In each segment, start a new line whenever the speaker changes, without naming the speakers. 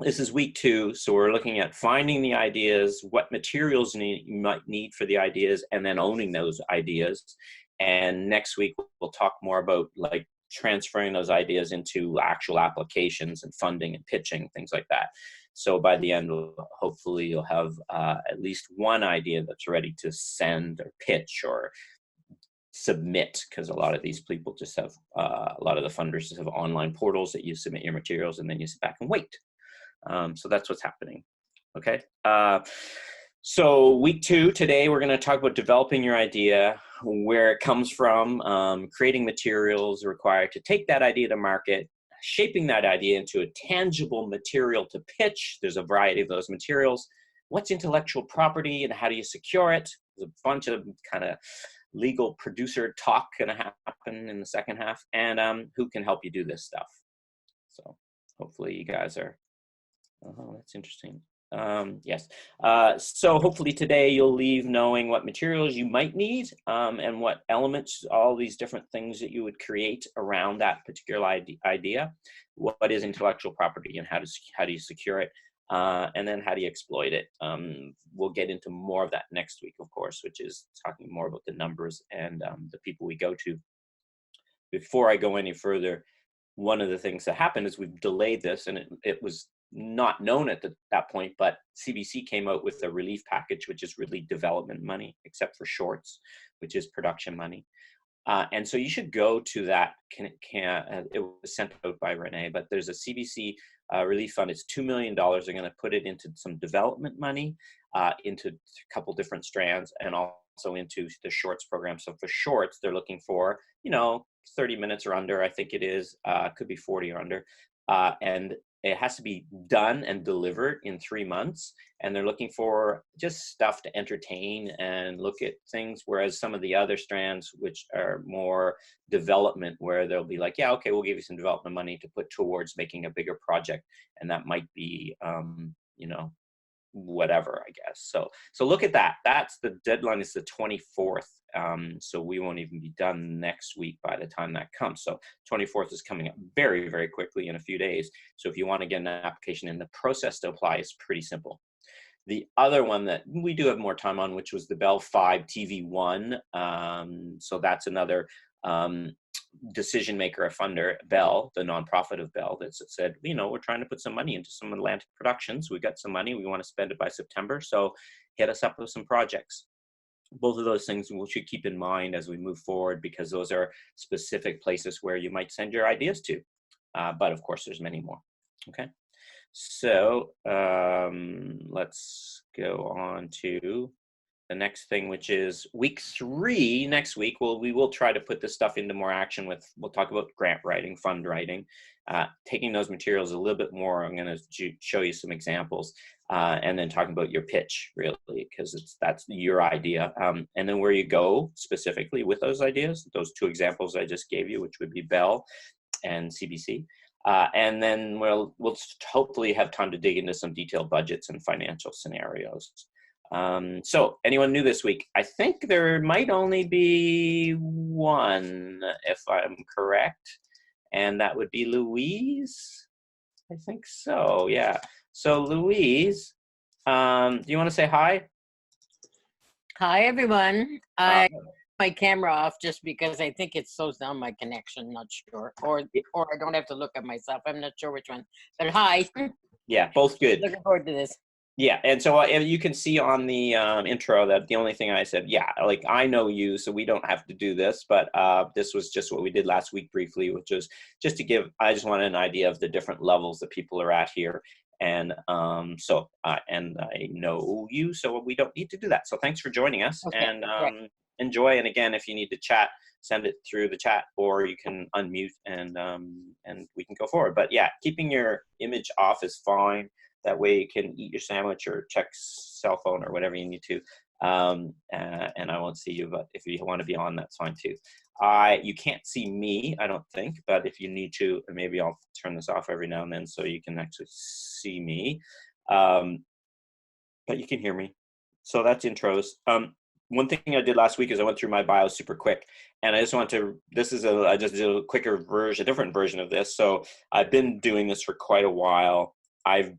This is week 2, so we're looking at finding the ideas, what materials you might need for the ideas, and then owning those ideas. And next week we'll talk more about like transferring those ideas into actual applications and funding and pitching, things like that. So by the end, hopefully you'll have at least one idea that's ready to send or pitch or submit, because a lot of these people just have a lot of the funders just have online portals that you submit your materials and then you sit back and wait. So that's what's happening. Okay. So week 2, today we're going to talk about developing your idea, where it comes from, creating materials required to take that idea to market, shaping that idea into a tangible material to pitch. There's a variety of those materials. What's intellectual property and how do you secure it? There's a bunch of kind of legal producer talk going to happen in the second half, and who can help you do this stuff. So hopefully you guys are, oh, that's interesting. Yes. So hopefully today you'll leave knowing what materials you might need, and what elements, all these different things that you would create around that particular idea. What is intellectual property and how do you secure it? And then how do you exploit it? We'll get into more of that next week, of course, which is talking more about the numbers and the people we go to. Before I go any further, one of the things that happened is we've delayed this, and it was not known at that point, but CBC came out with a relief package, which is really development money, except for shorts, which is production money. And so you should go to that. It was sent out by Renee, but there's a CBC relief fund. It's $2 million. They're going to put it into some development money, into a couple different strands, and also into the shorts program. So for shorts, they're looking for, 30 minutes or under, I think it is, could be 40 or under. And it has to be done and delivered in 3 months. And they're looking for just stuff to entertain and look at things. Whereas some of the other strands, which are more development, where they'll be like, yeah, okay, we'll give you some development money to put towards making a bigger project. And that might be, whatever, I guess. So look at that. That's the deadline, is the 24th. So we won't even be done next week by the time that comes. So 24th is coming up very, very quickly in a few days. So if you want to get an application in, the process to apply is pretty simple. The other one that we do have more time on, which was the Bell 5 TV1. So that's another decision maker, a funder, Bell, the nonprofit of Bell, that said, we're trying to put some money into some Atlantic productions. We got some money. We want to spend it by September. So hit us up with some projects. Both of those things we should keep in mind as we move forward, because those are specific places where you might send your ideas to. But of course, there's many more. Okay. So let's go on to the next thing, which is week 3 next week. We will try to put this stuff into more action we'll talk about grant writing, fund writing, taking those materials a little bit more. I'm going to show you some examples, and then talking about your pitch, really, because that's your idea. And then where you go specifically with those ideas, those 2 examples I just gave you, which would be Bell and CBC. And then we'll hopefully have time to dig into some detailed budgets and financial scenarios. So anyone new this week? I think there might only be one, if I'm correct, and that would be Louise. I think so, yeah. So Louise, do you want to say hi?
Hi, everyone. I my camera off just because I think it slows down my connection. Not sure, or I don't have to look at myself. I'm not sure which one. But hi.
Yeah, both good.
Looking forward to this.
Yeah, and so you can see on the intro that the only thing I said, yeah, like I know you, so we don't have to do this, but this was just what we did last week briefly, which was just to give, I just wanted an idea of the different levels that people are at here. And and I know you, so we don't need to do that. So thanks for joining us,
Okay,
and enjoy. And again, if you need to chat, send it through the chat, or you can unmute and we can go forward. But yeah, keeping your image off is fine. That way you can eat your sandwich or check cell phone or whatever you need to. And I won't see you, but if you want to be on, that's fine too. You can't see me, I don't think, but if you need to, maybe I'll turn this off every now and then so you can actually see me. But you can hear me. So that's intros. One thing I did last week is I went through my bio super quick, and I just want to, I just did a quicker version, a different version of this. So I've been doing this for quite a while. I've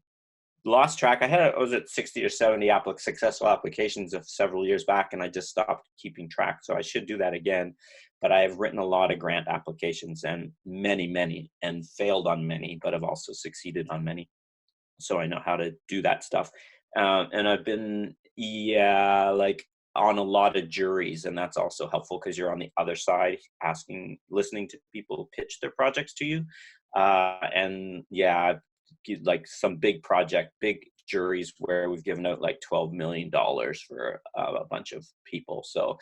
lost track. I was at 60 or 70 successful applications of several years back, and I just stopped keeping track. So I should do that again. But I have written a lot of grant applications, and many, and failed on many, but have also succeeded on many. So I know how to do that stuff. And I've been, like on a lot of juries, and that's also helpful because you're on the other side listening to people pitch their projects to you. And yeah, like some big juries where we've given out like $12 million for a bunch of people. So,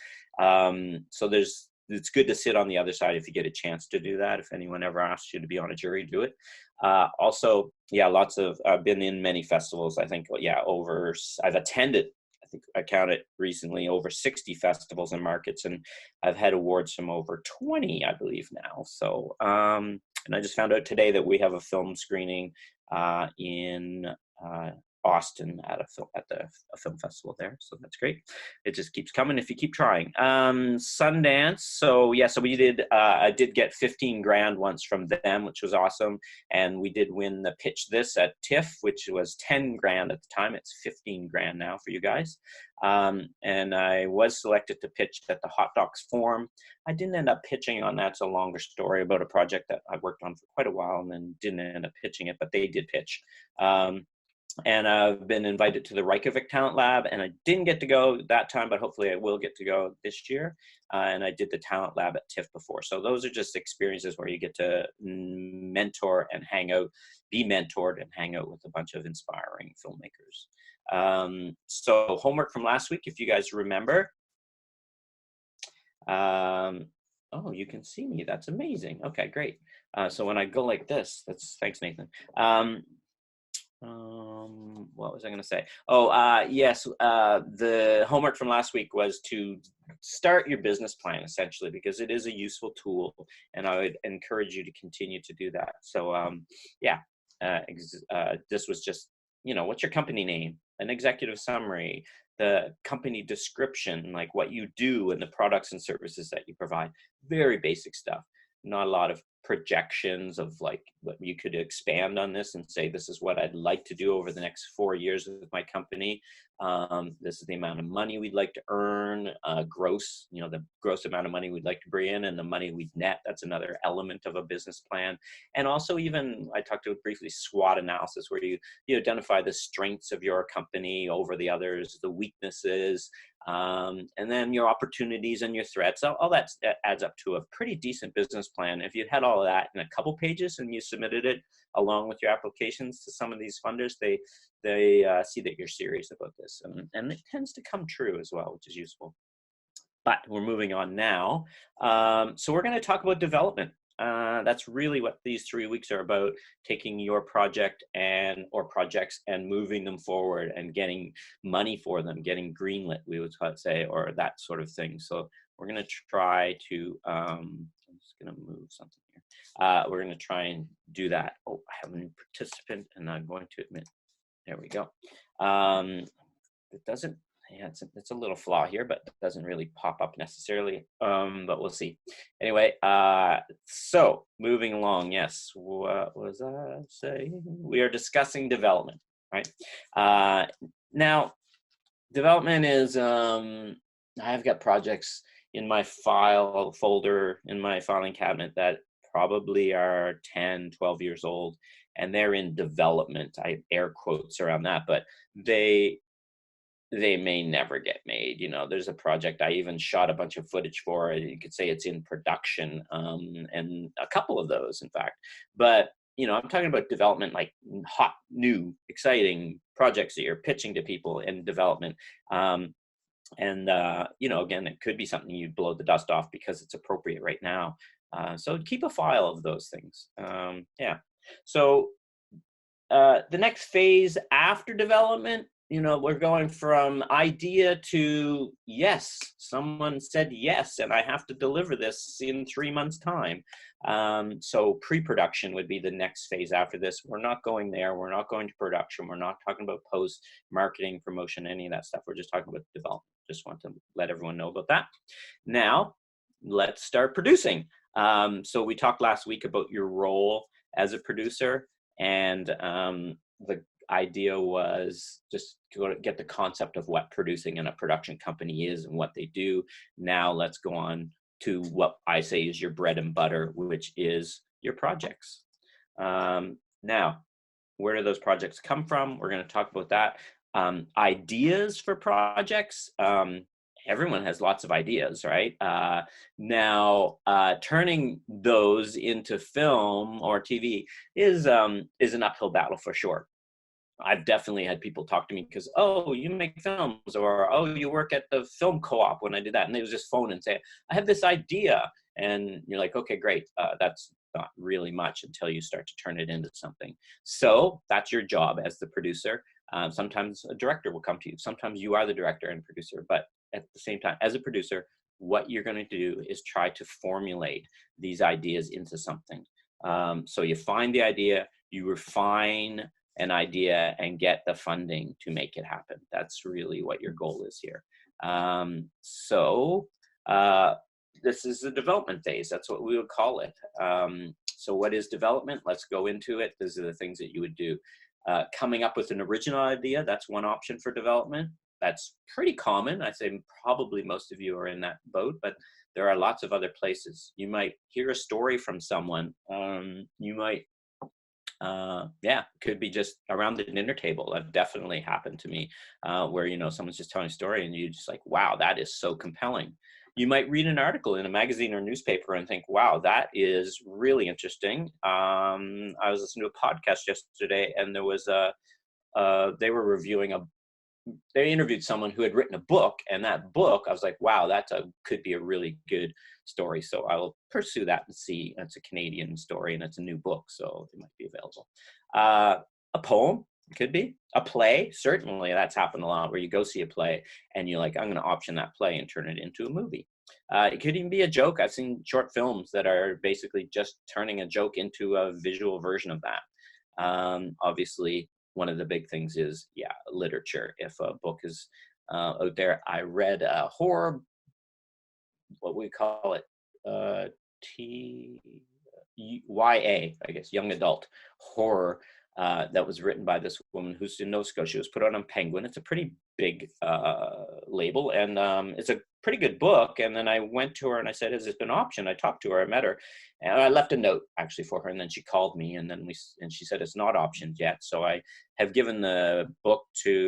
it's good to sit on the other side if you get a chance to do that. If anyone ever asks you to be on a jury, do it. Also, yeah, I've been in many festivals. I think, I've attended, I think I counted recently, over 60 festivals and markets, and I've had awards from over 20, I believe now. So, and I just found out today that we have a film screening in Austin at a film festival there, so that's great. It just keeps coming if you keep trying. Sundance, so I did get 15 grand once from them, which was awesome, and we did win the Pitch This at TIFF, which was 10 grand at the time. It's 15 grand now for you guys. And I was selected to pitch at the Hot Docs Forum. I didn't end up pitching on that. It's a longer story about a project that I worked on for quite a while and then didn't end up pitching it, but they did pitch. And I've been invited to the Reykjavik Talent Lab, and I didn't get to go that time, but hopefully I will get to go this year. And I did the Talent Lab at TIFF before. So those are just experiences where you get to mentor and be mentored and hang out with a bunch of inspiring filmmakers. So homework from last week, if you guys remember. Oh, you can see me. That's amazing. Okay, great. So when I go like this, thanks, Nathan. What was I going to say? Yes. The homework from last week was to start your business plan, essentially, because it is a useful tool, and I would encourage you to continue to do that. So, this was just, what's your company name, an executive summary, the company description, like what you do and the products and services that you provide. Very basic stuff. Not a lot of projections of like what you could expand on this and say, this is what I'd like to do over the next 4 years with my company. This is the amount of money we'd like to earn, gross, the gross amount of money we'd like to bring in, and the money we'd net. That's another element of a business plan. And also, even I talked about briefly SWOT analysis, where you identify the strengths of your company over the others, the weaknesses, and then your opportunities and your threats. All that adds up to a pretty decent business plan. If you had all of that in a couple pages and you submitted it along with your applications to some of these funders, they see that you're serious about this, and it tends to come true as well, which is useful. But we're moving on now. So we're going to talk about development. That's really what these 3 weeks are about: taking your project or projects and moving them forward and getting money for them, getting greenlit, we would say, or that sort of thing. So we're going to try to, I'm just going to move something here. We're going to try and do that. Oh, I have a new participant, and I'm going to admit. There we go. It doesn't, it's a little flaw here, but it doesn't really pop up necessarily, but we'll see. Anyway, so moving along, yes, what was I saying? We are discussing development, right? Now, development is, I've got projects in my file folder, in my filing cabinet, that probably are 10, 12 years old, and they're in development. I air quotes around that, but they may never get made. There's a project I even shot a bunch of footage for. You could say it's in production, and a couple of those, in fact. But, I'm talking about development, like hot, new, exciting projects that you're pitching to people in development. And, again, it could be something you blow the dust off because it's appropriate right now. So keep a file of those things. So the next phase after development, we're going from idea to yes. Someone said yes, and I have to deliver this in 3 months' time. So pre-production would be the next phase after this. We're not going there. We're not going to production. We're not talking about post, marketing, promotion, any of that stuff. We're just talking about development. Just want to let everyone know about that. Now, let's start producing. So we talked last week about your role as a producer, and idea was just to get the concept of what producing in a production company is and what they do. Now let's go on to what I say is your bread and butter, which is your projects. Now, where do those projects come from? We're going to talk about that. Ideas for projects. Everyone has lots of ideas, right? Now, turning those into film or TV is an uphill battle for sure. I've definitely had people talk to me because, oh, you make films, or oh, you work at the film co-op when I did that. And they would just phone and say, I have this idea. And you're like, okay, great. That's not really much until you start to turn it into something. So that's your job as the producer. Sometimes a director will come to you. Sometimes you are the director and producer. But at the same time, as a producer, what you're going to do is try to formulate these ideas into something. So you find the idea, you refine an idea and get the funding to make it happen. That's really what your goal is here. This is the development phase. That's what we would call it. So what is development? Let's go into it. These are the things that you would do. Coming up with an original idea, that's one option for development. That's pretty common. I'd say probably most of you are in that boat, but there are lots of other places. You might hear a story from someone. You might could be just around the dinner table. That definitely happened to me, where, someone's just telling a story and you're just like, wow, that is so compelling. You might read an article in a magazine or newspaper and think, wow, that is really interesting. I was listening to a podcast yesterday, and there was they were reviewing they interviewed someone who had written a book, and that book, I was like, wow, could be a really good story. So I'll pursue that and see. It's a Canadian story and it's a new book, so it might be available. A poem could be a play. Certainly that's happened a lot, where you go see a play and you're like, I'm going to option that play and turn it into a movie. It could even be a joke. I've seen short films that are basically just turning a joke into a visual version of that. Obviously, one of the big things is, literature. If a book is out there, I read a horror, what we call it, YA, I guess, young adult horror, that was written by this woman who's in Nova Scotia. It was put out on Penguin. It's a pretty big label, and it's a pretty good book. And then I went to her and I said, has this been optioned? I talked to her, I met her, and I left a note actually for her, and then she called me, and she said it's not optioned yet. So I have given the book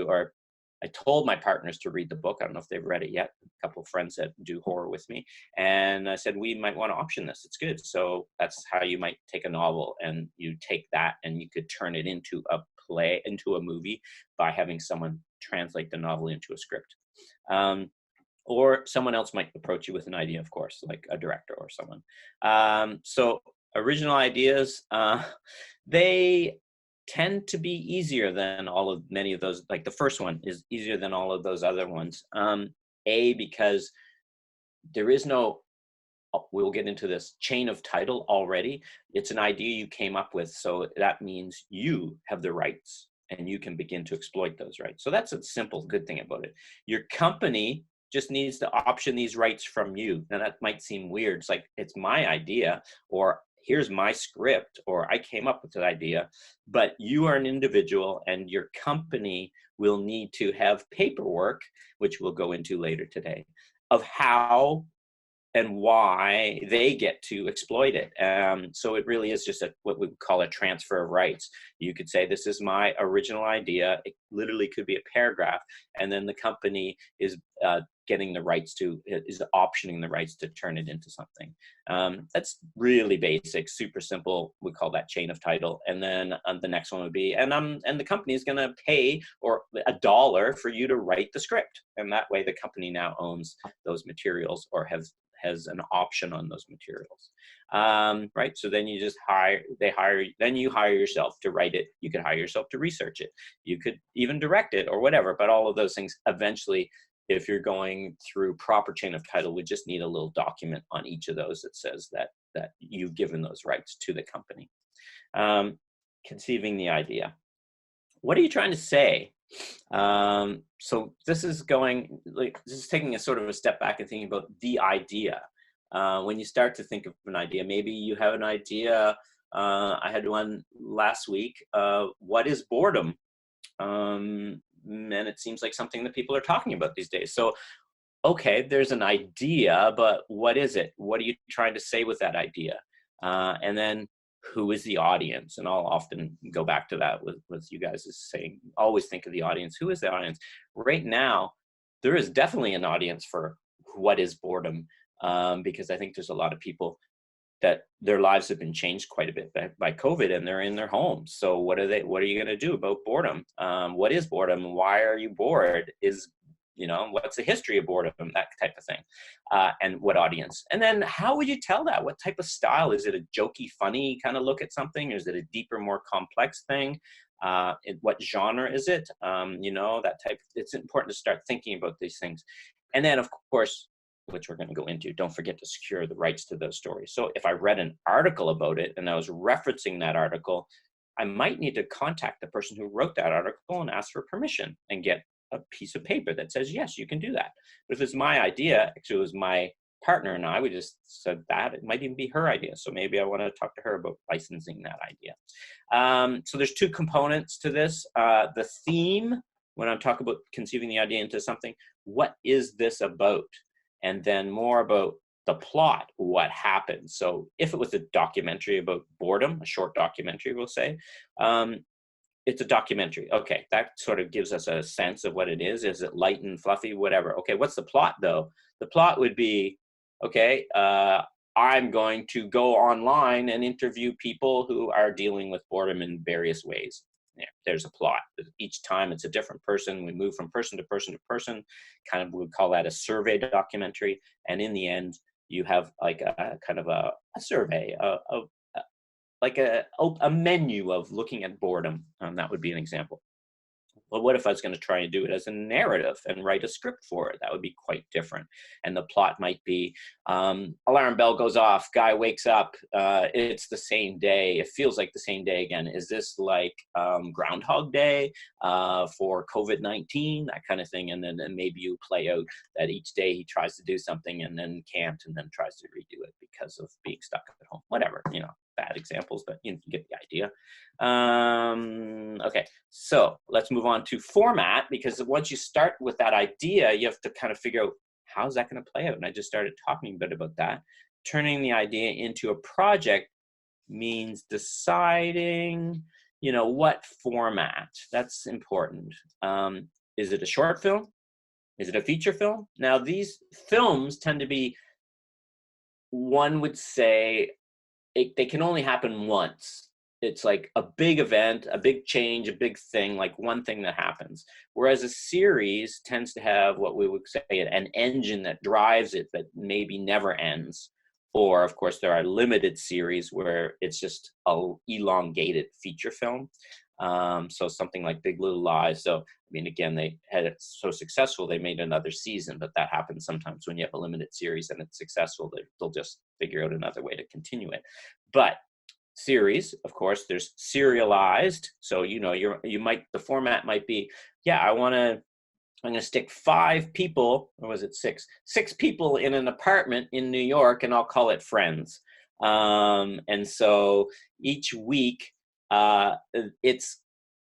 or I told my partners to read the book. I don't know if they've read it yet. A couple of friends that do horror with me. And I said, we might want to option this. It's good. So that's how you might take a novel, and you take that and you could turn it into a play, into a movie, by having someone translate the novel into a script. Or someone else might approach you with an idea, of course, like a director or someone. So original ideas, they tend to be easier than many of those. Like the first one is easier than all of those other ones. Because there is no, we'll get into this, chain of title already. It's an idea you came up with. So that means you have the rights and you can begin to exploit those rights. So that's a simple good thing about it. Your company just needs to option these rights from you. Now that might seem weird. It's like, it's my idea, or here's my script, or I came up with that idea, but you are an individual and your company will need to have paperwork, which we'll go into later today, of how and why they get to exploit it. So it really is just what we call a transfer of rights. You could say, this is my original idea. It literally could be a paragraph. And then the company is getting the rights is optioning the rights to turn it into something. That's really basic, super simple. We call that chain of title. And then the next one would be, and the company is going to pay or $1 for you to write the script. And that way the company now owns those materials, or has an option on those materials. Right. So then you then you hire yourself to write it. You could hire yourself to research it. You could even direct it or whatever, but all of those things eventually, if you're going through proper chain of title, we just need a little document on each of those that says that you've given those rights to the company. Conceiving the idea. What are you trying to say? So this is taking a sort of a step back and thinking about the idea. When you start to think of an idea, maybe you have an idea. I had one last week. What is boredom? And it seems like something that people are talking about these days. So, okay, there's an idea, but what is it? What are you trying to say with that idea? And then who is the audience? And I'll often go back to that with you guys is saying, always think of the audience. Who is the audience? Right now, there is definitely an audience for what is boredom, because I think there's a lot of people that their lives have been changed quite a bit by COVID, and they're in their homes. So what are you going to do about boredom? What is boredom? Why are you bored? What's the history of boredom? That type of thing. And what audience? And then how would you tell that? What type of style? Is it a jokey, funny kind of look at something? Or is it a deeper, more complex thing? What genre is it? That type. It's important to start thinking about these things. And then, of course, which we're going to go into, don't forget to secure the rights to those stories. So if I read an article about it and I was referencing that article, I might need to contact the person who wrote that article and ask for permission and get a piece of paper that says, yes, you can do that. But if it's my idea, actually it was my partner and I, we just said that, it might even be her idea. So maybe I want to talk to her about licensing that idea. So there's two components to this. The theme, when I'm talking about conceiving the idea into something, what is this about? And then more about the plot, what happens. So if it was a documentary about boredom, a short documentary, we'll say, it's a documentary. Okay, that sort of gives us a sense of what it is. Is it light and fluffy, whatever? Okay, what's the plot though? The plot would be, okay, I'm going to go online and interview people who are dealing with boredom in various ways. Yeah, there's a plot. Each time it's a different person. We move from person to person to person. Kind of, we would call that a survey documentary. And in the end, you have like a kind of a survey of like a menu of looking at boredom. That would be an example. Well, what if I was going to try and do it as a narrative and write a script for it? That would be quite different. And the plot might be, alarm bell goes off, guy wakes up, it's the same day. It feels like the same day again. Is this like Groundhog Day for COVID-19, that kind of thing? And then maybe you play out that each day he tries to do something and then can't, and then tries to redo it because of being stuck at home. Whatever, bad examples, but you get the idea. Okay, so let's move on to format, because once you start with that idea, you have to kind of figure out how's that going to play out. And I just started talking a bit about that. Turning the idea into a project means deciding, what format. That's important. Is it a short film? Is it a feature film? Now, these films tend to be, one would say, they can only happen once. It's like a big event, a big change, a big thing, like one thing that happens. Whereas a series tends to have what we would say an engine that drives it that maybe never ends. Or, of course, there are limited series where it's just a elongated feature film. So something like Big Little Lies. So, again, they had it so successful, they made another season, but that happens sometimes when you have a limited series and it's successful, they'll just figure out another way to continue it. But series, of course, there's serialized. So, the format might be, I'm going to stick 5 people, or was it 6? 6 people in an apartment in New York, and I'll call it Friends. And so each week,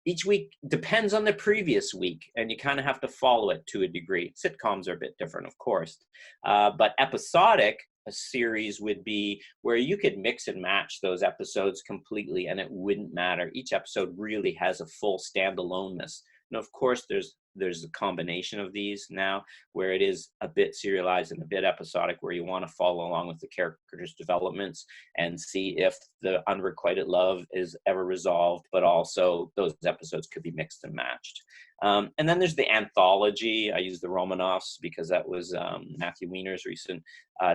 each week depends on the previous week, and you kind of have to follow it to a degree. Sitcoms are a bit different, of course. But episodic, a series would be where you could mix and match those episodes completely, and it wouldn't matter. Each episode really has a full standaloneness. And of course, there's a combination of these now where it is a bit serialized and a bit episodic, where you want to follow along with the characters' developments and see if the unrequited love is ever resolved, but also those episodes could be mixed and matched. And then there's the anthology. I use the Romanovs because that was Matthew Weiner's recent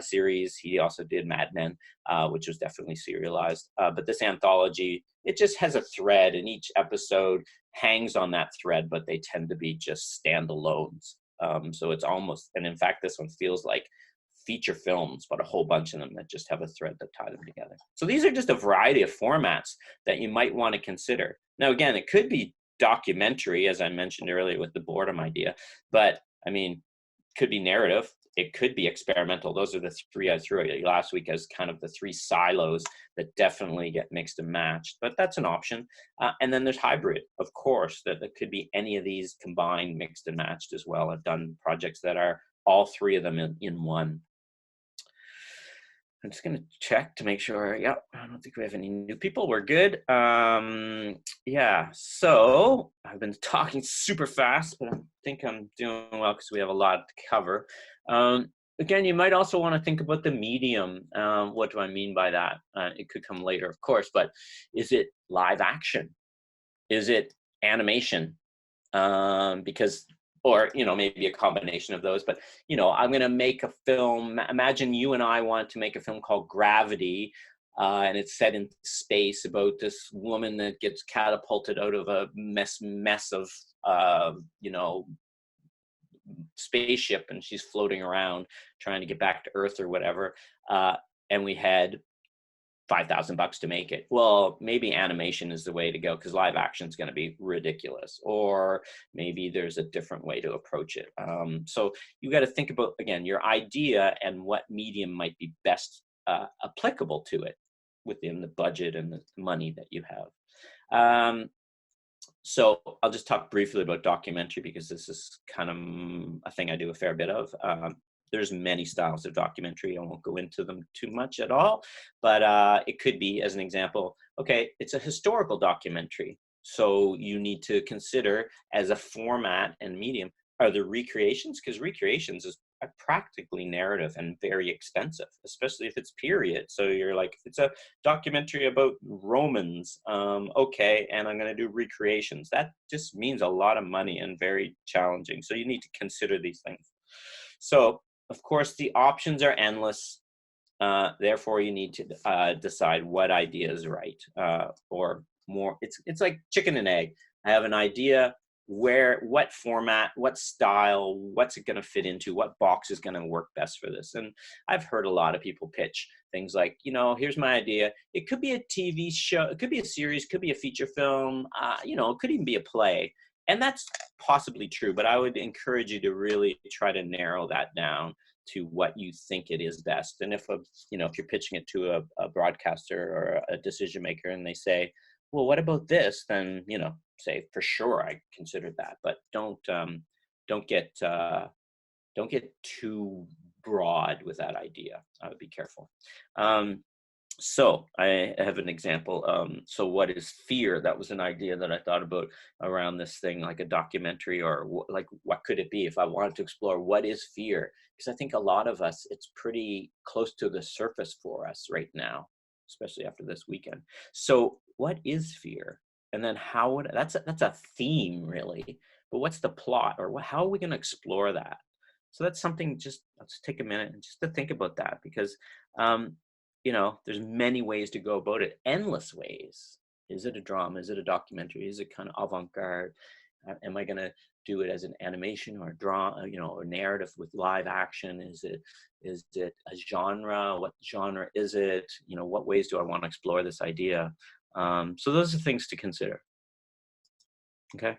series. He also did Mad Men, which was definitely serialized. But this anthology, it just has a thread, and each episode hangs on that thread, but they tend to be just standalones. So it's almost, and in fact, this one feels like feature films, but a whole bunch of them that just have a thread that tie them together. So these are just a variety of formats that you might want to consider. Now, again, it could be documentary, as I mentioned earlier with the boredom idea, but could be narrative. it could be experimental. Those are the three I threw at you last week as kind of the three silos that definitely get mixed and matched, but that's an option. And then there's hybrid, of course, that could be any of these combined, mixed and matched as well. I've done projects that are all three of them in one. I'm just going to check to make sure. Yep, I don't think we have any new people. We're good. Yeah, so I've been talking super fast, but I think I'm doing well because we have a lot to cover. Again, you might also want to think about the medium. What do I mean by that? It could come later, of course, but is it live action? Is it animation? Because or, you know, maybe a combination of those, but, you know, I'm going to make a film. Imagine you and I want to make a film called Gravity, and it's set in space about this woman that gets catapulted out of a mess of, you know, spaceship, and she's floating around trying to get back to Earth or whatever. And we had $5,000 to make it. Well, maybe animation is the way to go because live action is going to be ridiculous, or maybe there's a different way to approach it. So you got to think about, again, your idea and what medium might be best applicable to it within the budget and the money that you have. So I'll just talk briefly about documentary because this is kind of a thing I do a fair bit of. There's many styles of documentary. I won't go into them too much at all, but it could be, as an example, okay, it's a historical documentary. So you need to consider as a format and medium, are there recreations? Because recreations is practically narrative and very expensive, especially if it's period. So you're like, if it's a documentary about Romans, okay, and I'm going to do recreations. That just means a lot of money and very challenging. So you need to consider these things. So of course, the options are endless. Therefore, you need to decide what idea is right, or more. It's like chicken and egg. I have an idea. What format, what style, what's it going to fit into? What box is going to work best for this? And I've heard a lot of people pitch things like, you know, here's my idea. It could be a TV show. It could be a series. Could be a feature film. You know, it could even be a play. And that's possibly true, but I would encourage you to really try to narrow that down to what you think it is best. And if you're pitching it to a broadcaster or a decision maker and they say, well, what about this? Then, you know, say for sure I considered that, but don't get too broad with that idea. I would be careful. So I have an example. So what is fear? That was an idea that I thought about around this thing, like a documentary, or like what could it be if I wanted to explore what is fear? Because I think a lot of us, it's pretty close to the surface for us right now, especially after this weekend. So what is fear? And then how would that's a theme really, but what's the plot, or how are we going to explore that? So that's something. Just let's take a minute and just to think about that, because you know, there's many ways to go about it, endless ways. Is it a drama? Is it a documentary? Is it kind of avant-garde? Am I going to do it as an animation or a drama, you know, or narrative with live action? Is it a genre? What genre is it? You know, what ways do I want to explore this idea? So those are things to consider. Okay.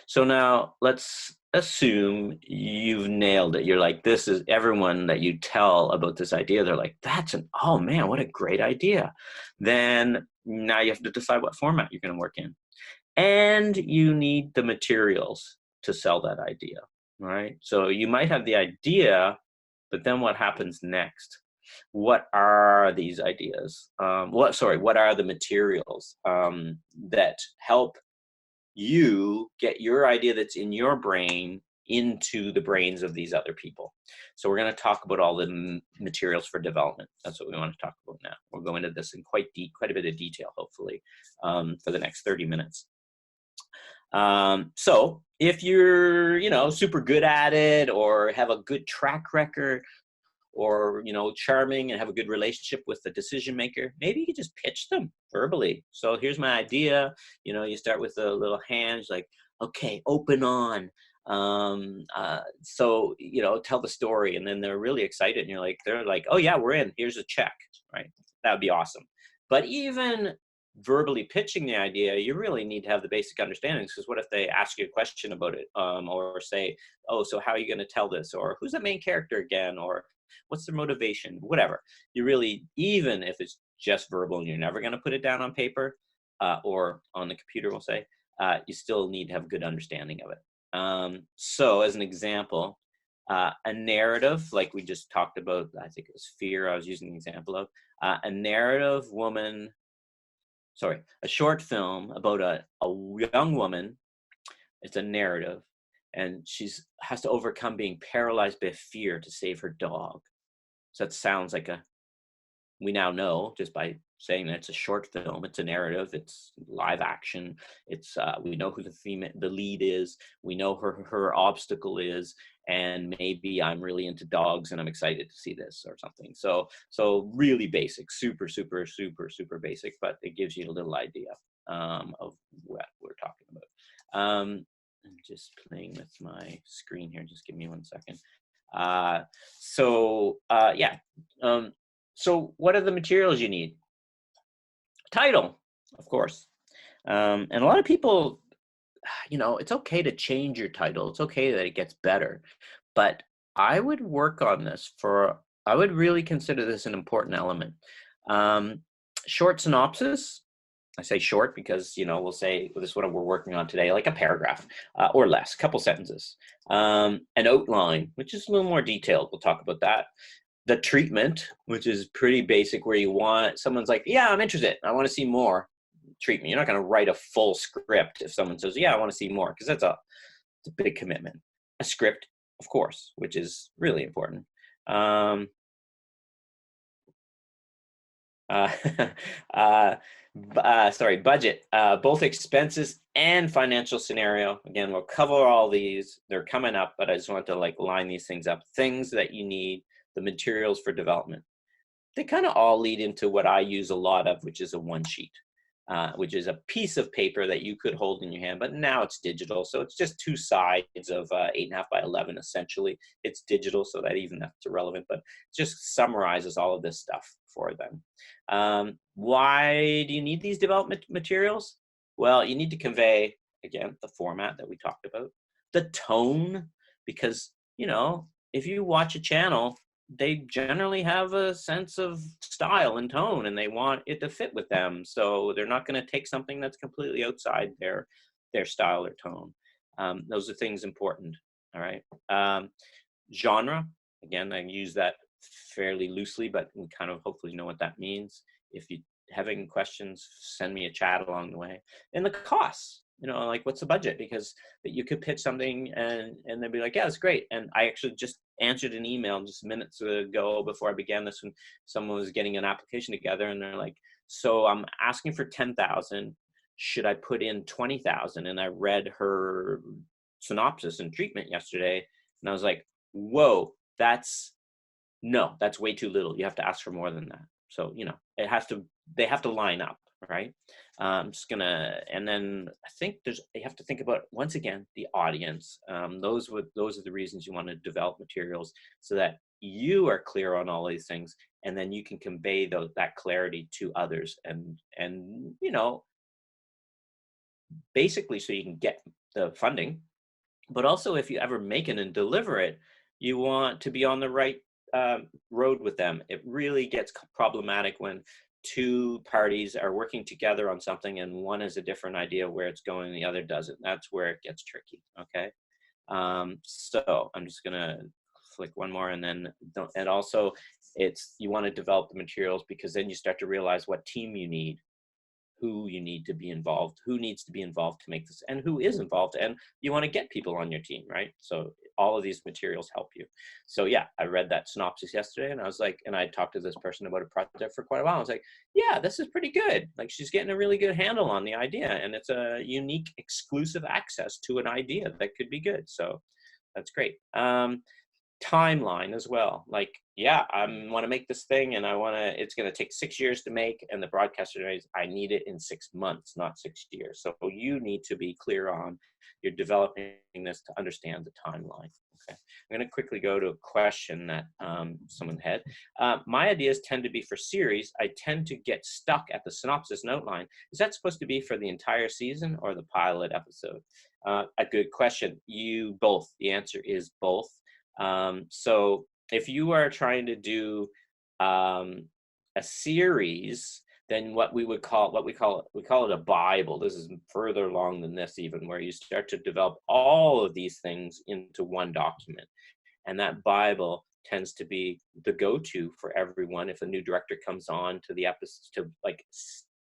So now let's assume you've nailed it. You're like, this is everyone that you tell about this idea. They're like, oh man, what a great idea. Then now you have to decide what format you're going to work in. And you need the materials to sell that idea, right? So you might have the idea, but then what happens next? What are these ideas? What are the materials that help you get your idea that's in your brain into the brains of these other people? So we're going to talk about all the materials for development. That's what we want to talk about now. We'll go into this in quite a bit of detail, hopefully, for the next 30 minutes. So if you're, you know, super good at it, or have a good track record, or, you know, charming and have a good relationship with the decision maker, maybe you could just pitch them verbally. So here's my idea. You know, you start with a little hand, like, okay, open on. So, you know, tell the story, and then they're really excited, and they're like, oh yeah, we're in. Here's a check, right? That would be awesome. But even verbally pitching the idea, you really need to have the basic understandings, because what if they ask you a question about it, or say, oh, so how are you going to tell this, or who's the main character again, or what's their motivation, whatever. You really, even if it's just verbal and you're never going to put it down on paper, or on the computer, we'll say, you still need to have good understanding of it. So as an example, a narrative, like we just talked about, I think it was fear I was using the example of, a narrative woman, sorry, a short film about a young woman. It's a narrative, and she's has to overcome being paralyzed by fear to save her dog. So that sounds like a, we now know just by saying that it's a short film, it's a narrative, it's live action, it's we know who the lead is, we know her obstacle is, and maybe I'm really into dogs and I'm excited to see this or something. So really basic, super basic, but it gives you a little idea of what we're talking about. I'm just playing with my screen here, just give me 1 second. Yeah. So what are the materials you need? Title, of course. And a lot of people, it's okay to change your title. It's okay that it gets better. But I would work on this I would really consider this an important element. Short synopsis. I say short because, we'll say, well, this is what we're working on today, like a paragraph or less, a couple sentences. An outline, which is a little more detailed. We'll talk about that. The treatment, which is pretty basic, where you want, someone's like, yeah, I'm interested, I want to see more. Treatment. You're not going to write a full script if someone says, yeah, I want to see more, because it's a big commitment. A script, of course, which is really important. Budget, both expenses and financial scenario. Again, we'll cover all these. They're coming up, but I just want to line these things up. Things that you need, the materials for development. They kind of all lead into what I use a lot of, which is a one sheet, which is a piece of paper that you could hold in your hand, but now it's digital. So it's just two sides of 8.5 by 11, essentially. It's digital, so that even that's irrelevant, but it just summarizes all of this stuff for them. Why do you need these development materials? Well, you need to convey, again, the format that we talked about, the tone, because, if you watch a channel, they generally have a sense of style and tone, and they want it to fit with them. So they're not going to take something that's completely outside their style or tone. Those are things important. All right. Genre, again, I use that fairly loosely, but we kind of hopefully know what that means. If you have any questions, send me a chat along the way. And the costs, like what's the budget? Because you could pitch something and they'd be like, yeah, it's great. And I actually just answered an email just minutes ago before I began this, when someone was getting an application together, and they're like, so I'm asking for 10,000. Should I put in 20,000? And I read her synopsis and treatment yesterday, and I was like, whoa, that's way too little. You have to ask for more than that. So, they have to line up, right? I'm just gonna, and then I think you have to think about, once again, the audience. Those are the reasons you want to develop materials, so that you are clear on all these things, and then you can convey that clarity to others, and basically so you can get the funding. But also, if you ever make it and deliver it, you want to be on the right road with them. It really gets problematic when two parties are working together on something and one has a different idea where it's going and the other doesn't. That's where it gets tricky. Okay. So I'm just gonna flick one more, and then and also you want to develop the materials, because then you start to realize what team you need, who you need to be involved, who needs to be involved to make this, and who is involved, and you want to get people on your team, right? So all of these materials help you. So yeah, I read that synopsis yesterday, and I was like, and I talked to this person about a project for quite a while. I was like, yeah, this is pretty good. Like, she's getting a really good handle on the idea, and it's a unique, exclusive access to an idea that could be good. So that's great. timeline as well. Like, yeah, I want to make this thing and it's going to take 6 years to make. And the broadcaster knows I need it in 6 months, not 6 years. So you need to be clear on you're developing this to understand the timeline. Okay. I'm going to quickly go to a question that someone had. My ideas tend to be for series. I tend to get stuck at the synopsis and outline. Is that supposed to be for the entire season or the pilot episode? A good question. Both. The answer is both. So if you are trying to do a series, then we call it a Bible. This is further along than this even, where you start to develop all of these things into one document. And that Bible tends to be the go-to for everyone. If a new director comes on to the episode, to like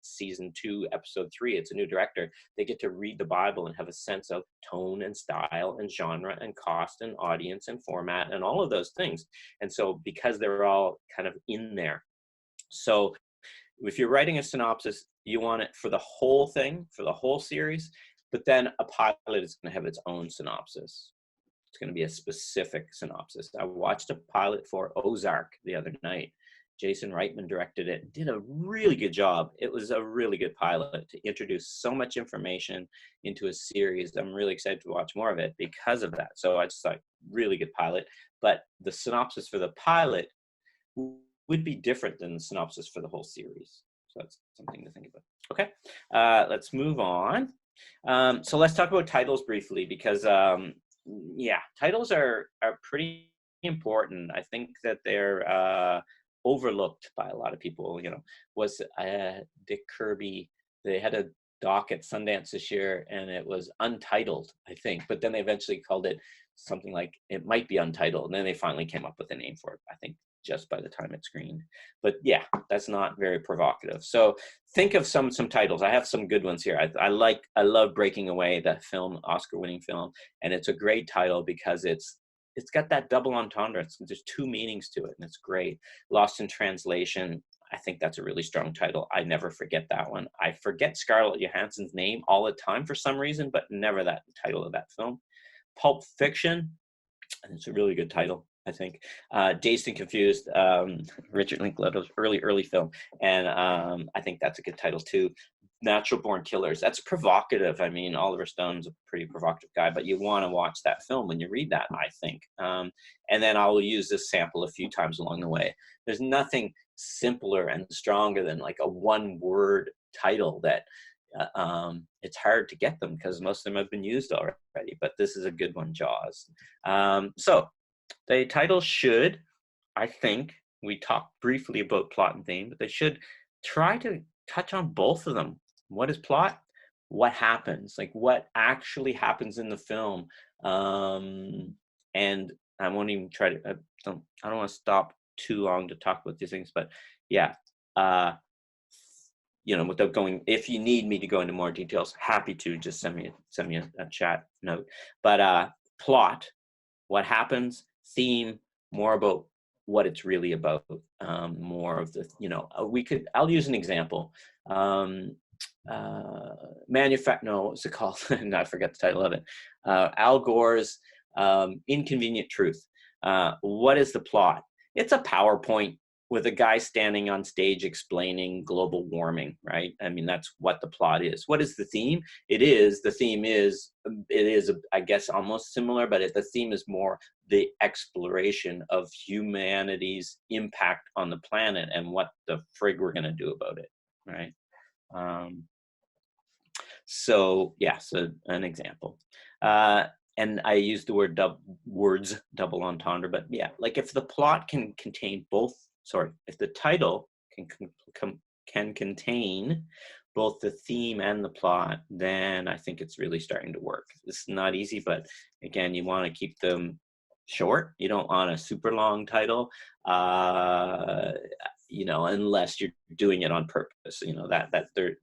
season 2, episode 3, it's a new director, they get to read the Bible and have a sense of tone and style and genre and cost and audience and format and all of those things. And so because they're all kind of in there. So if you're writing a synopsis, you want it for the whole thing, for the whole series, but then a pilot is going to have its own synopsis. It's going to be a specific synopsis. I watched a pilot for Ozark the other night. Jason Reitman directed it, did a really good job. It was a really good pilot to introduce so much information into a series. I'm really excited to watch more of it because of that. So I just thought, really good pilot. But the synopsis for the pilot would be different than the synopsis for the whole series. So that's something to think about. Okay, let's move on. So let's talk about titles briefly because, yeah, titles are pretty important. I think that they're overlooked by a lot of people. You know, was Dick Kirby, they had a doc at Sundance this year and it was Untitled, I think, but then they eventually called it something like It Might Be Untitled, and then they finally came up with a name for it, I think, just by the time it screened. But yeah, that's not very provocative. So think of some titles. I have some good ones here. I love Breaking Away, that film, Oscar-winning film, and it's a great title because it's got that double entendre. There's 2 meanings to it, and it's great. Lost in Translation, I think that's a really strong title. I never forget that one. I forget Scarlett Johansson's name all the time for some reason, but never that title of that film. Pulp Fiction, and it's a really good title, I think. Dazed and Confused, Richard Linklater's early film, and I think that's a good title too. Natural Born Killers, that's provocative. I mean, Oliver Stone's a pretty provocative guy, but you want to watch that film when you read that, I think. And then I'll use this sample a few times along the way. There's nothing simpler and stronger than like a 1-word title that it's hard to get them because most of them have been used already, but this is a good one, Jaws. So the title should, I think, we talked briefly about plot and theme, but they should try to touch on both of them. What is plot? What happens? Like what actually happens in the film? And I won't even try to, I don't want to stop too long to talk about these things, but yeah, you know, without going, if you need me to go into more details, happy to just send me a chat note. But plot, what happens, theme, more about what it's really about, more of the, you know, I'll use an example. What's it called? I forget the title of it. Al Gore's Inconvenient Truth. What is the plot? It's a PowerPoint with a guy standing on stage explaining global warming, right? I mean, that's what the plot is. What is the theme? It is, I guess, almost similar, but the theme is more the exploration of humanity's impact on the planet and what the frig we're going to do about it, right? So an example. And I use the words double entendre, but yeah, like if the plot can contain both, if the title can contain both the theme and the plot, then I think it's really starting to work. It's not easy, but again, you want to keep them short. You don't want a super long title, you know, unless you're doing it on purpose. You know,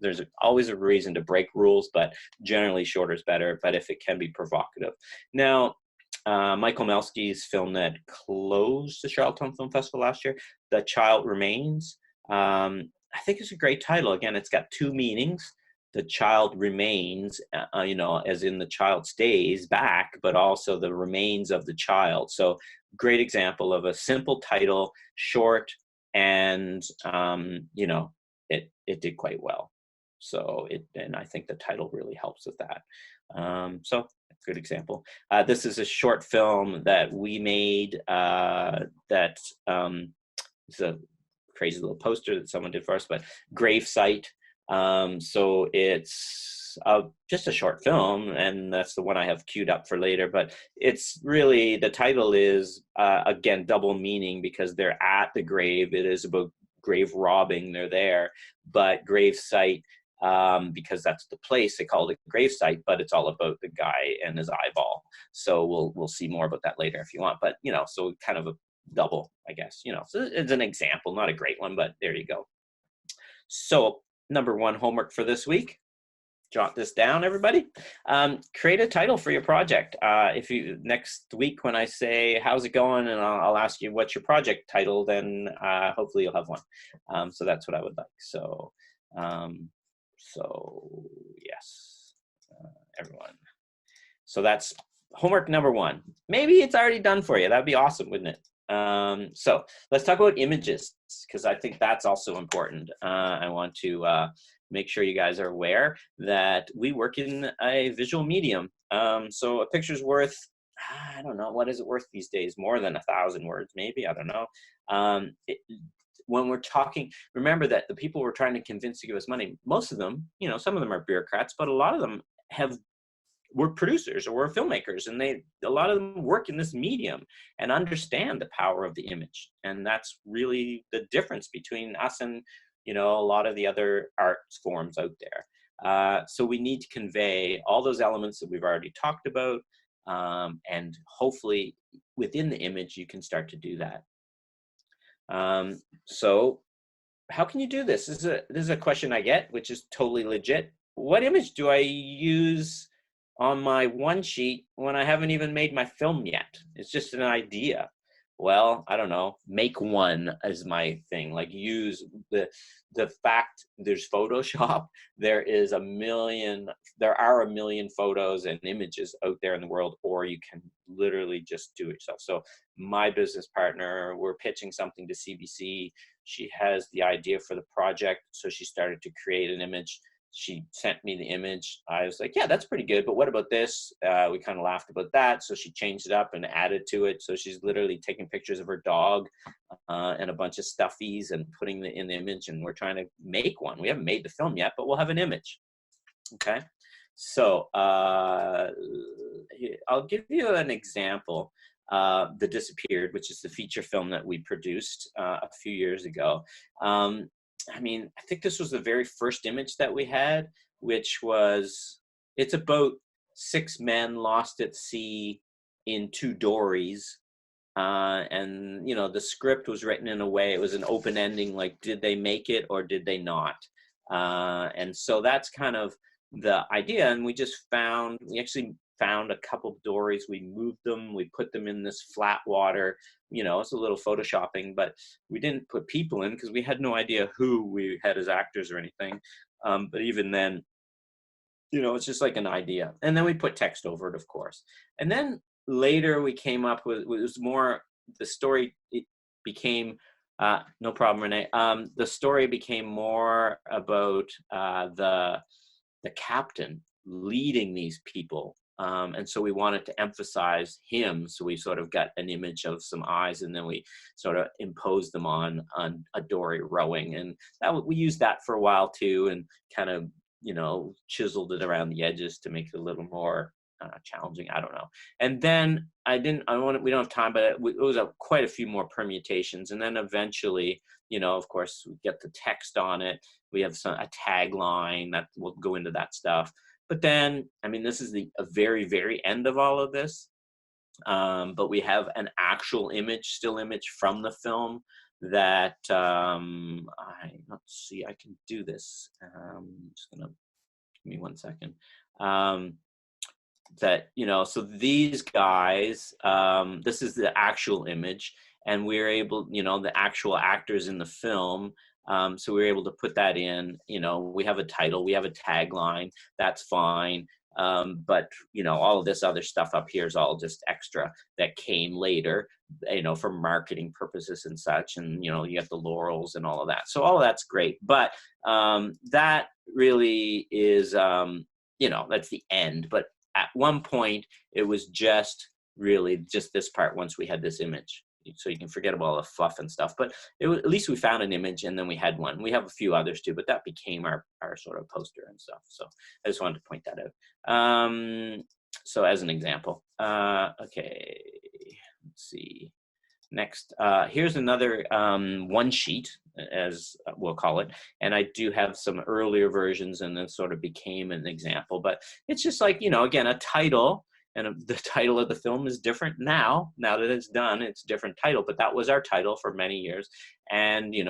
there's always a reason to break rules, but generally shorter is better, but if it can be provocative. Now, Michael Melsky's film that closed the Charlottetown Film Festival last year, The Child Remains, I think it's a great title. Again, it's got 2 meanings. the child remains, you know, as in the child stays back, but also the remains of the child. So great example of a simple title, short, and you know, it did quite well. So and I think the title really helps with that. So good example. This is a short film that we made that it's a crazy little poster that someone did for us, but Gravesite. So it's just a short film, and that's the one I have queued up for later. But it's really, the title is, again, double meaning because they're at the grave. It is about grave robbing. They're there, but Gravesite, because that's the place, they called it Gravesite, but it's all about the guy and his eyeball. So we'll see more about that later if you want. But you know, so kind of a double, I guess, you know. So it's an example, not a great one, but there you go. So number one homework for this week, jot this down, everybody. Create a title for your project. If you, next week when I say how's it going, and I'll ask you what's your project title, then hopefully you'll have one. So that's what I would like. So yes, everyone. So that's homework number one. Maybe it's already done for you. That'd be awesome, wouldn't it? So let's talk about images, because I think that's also important. I want to make sure you guys are aware that we work in a visual medium. So a picture's worth, I don't know, what is it worth these days? More than 1,000 words, maybe, I don't know. When we're talking, remember that the people we're trying to convince to give us money, most of them, you know, some of them are bureaucrats, but a lot of them we're producers or we're filmmakers, and a lot of them work in this medium and understand the power of the image. And that's really the difference between us and, you know, a lot of the other art forms out there. So we need to convey all those elements that we've already talked about. And hopefully within the image, you can start to do that. So how can you do this? This is a question I get, which is totally legit. What image do I use on my one sheet when I haven't even made my film yet? It's just an idea. Well, I don't know, make one is my thing. Like, use the fact there's Photoshop, there are a million photos and images out there in the world, or you can literally just do it yourself. So my business partner, we're pitching something to CBC. She has the idea for the project, so she started to create an image. She sent me the image. I was like, yeah, that's pretty good, but what about this? We kind of laughed about that. So she changed it up and added to it. So she's literally taking pictures of her dog and a bunch of stuffies and putting in the image. And we're trying to make one. We haven't made the film yet, but we'll have an image. Okay. So I'll give you an example. The Disappeared, which is the feature film that we produced a few years ago. I mean, I think this was the very first image that we had, which was, it's about 6 men lost at sea in 2 dories. And, you know, the script was written in a way, it was an open ending, like, did they make it or did they not? And so that's kind of the idea. And we actually found a couple of dories, we moved them, we put them in this flat water. You know, it's a little photoshopping, but we didn't put people in because we had no idea who we had as actors or anything. But even then, you know, it's just like an idea. And then we put text over it, of course. And then later we came up with, it was more, the story, it became, no problem, Renee. The story became more about the captain leading these people. And so we wanted to emphasize him. So we sort of got an image of some eyes, and then we sort of imposed them on a dory rowing. And we used that for a while too, and kind of, you know, chiseled it around the edges to make it a little more challenging. I don't know. And then we don't have time, but it was quite a few more permutations. And then eventually, you know, of course, we get the text on it. We have a tagline that will go into that stuff. But then, I mean, this is a very, very end of all of this. But we have an actual still image from the film that, let's see, I can do this. Just gonna, give me 1 second. That, you know, so these guys, this is the actual image, and we're able, you know, the actual actors in the film, So we were able to put that in. We have a title, we have a tagline, that's fine. But all of this other stuff up here is all just extra that came later, for marketing purposes and such. And you have the laurels and all of that. So all of that's great. But that really is, that's the end. But at one point, it was just really just this part once we had this image. So you can forget about all the fluff and stuff. But at least we found an image, and then we had one. We have a few others too, but that became our sort of poster and stuff. So I just wanted to point that out. So as an example. Okay, let's see. Next, here's another one sheet, as we'll call it. And I do have some earlier versions, and then sort of became an example. But it's just like, again, a title. And the title of the film is different now that it's done, it's a different title, but that was our title for many years. And, it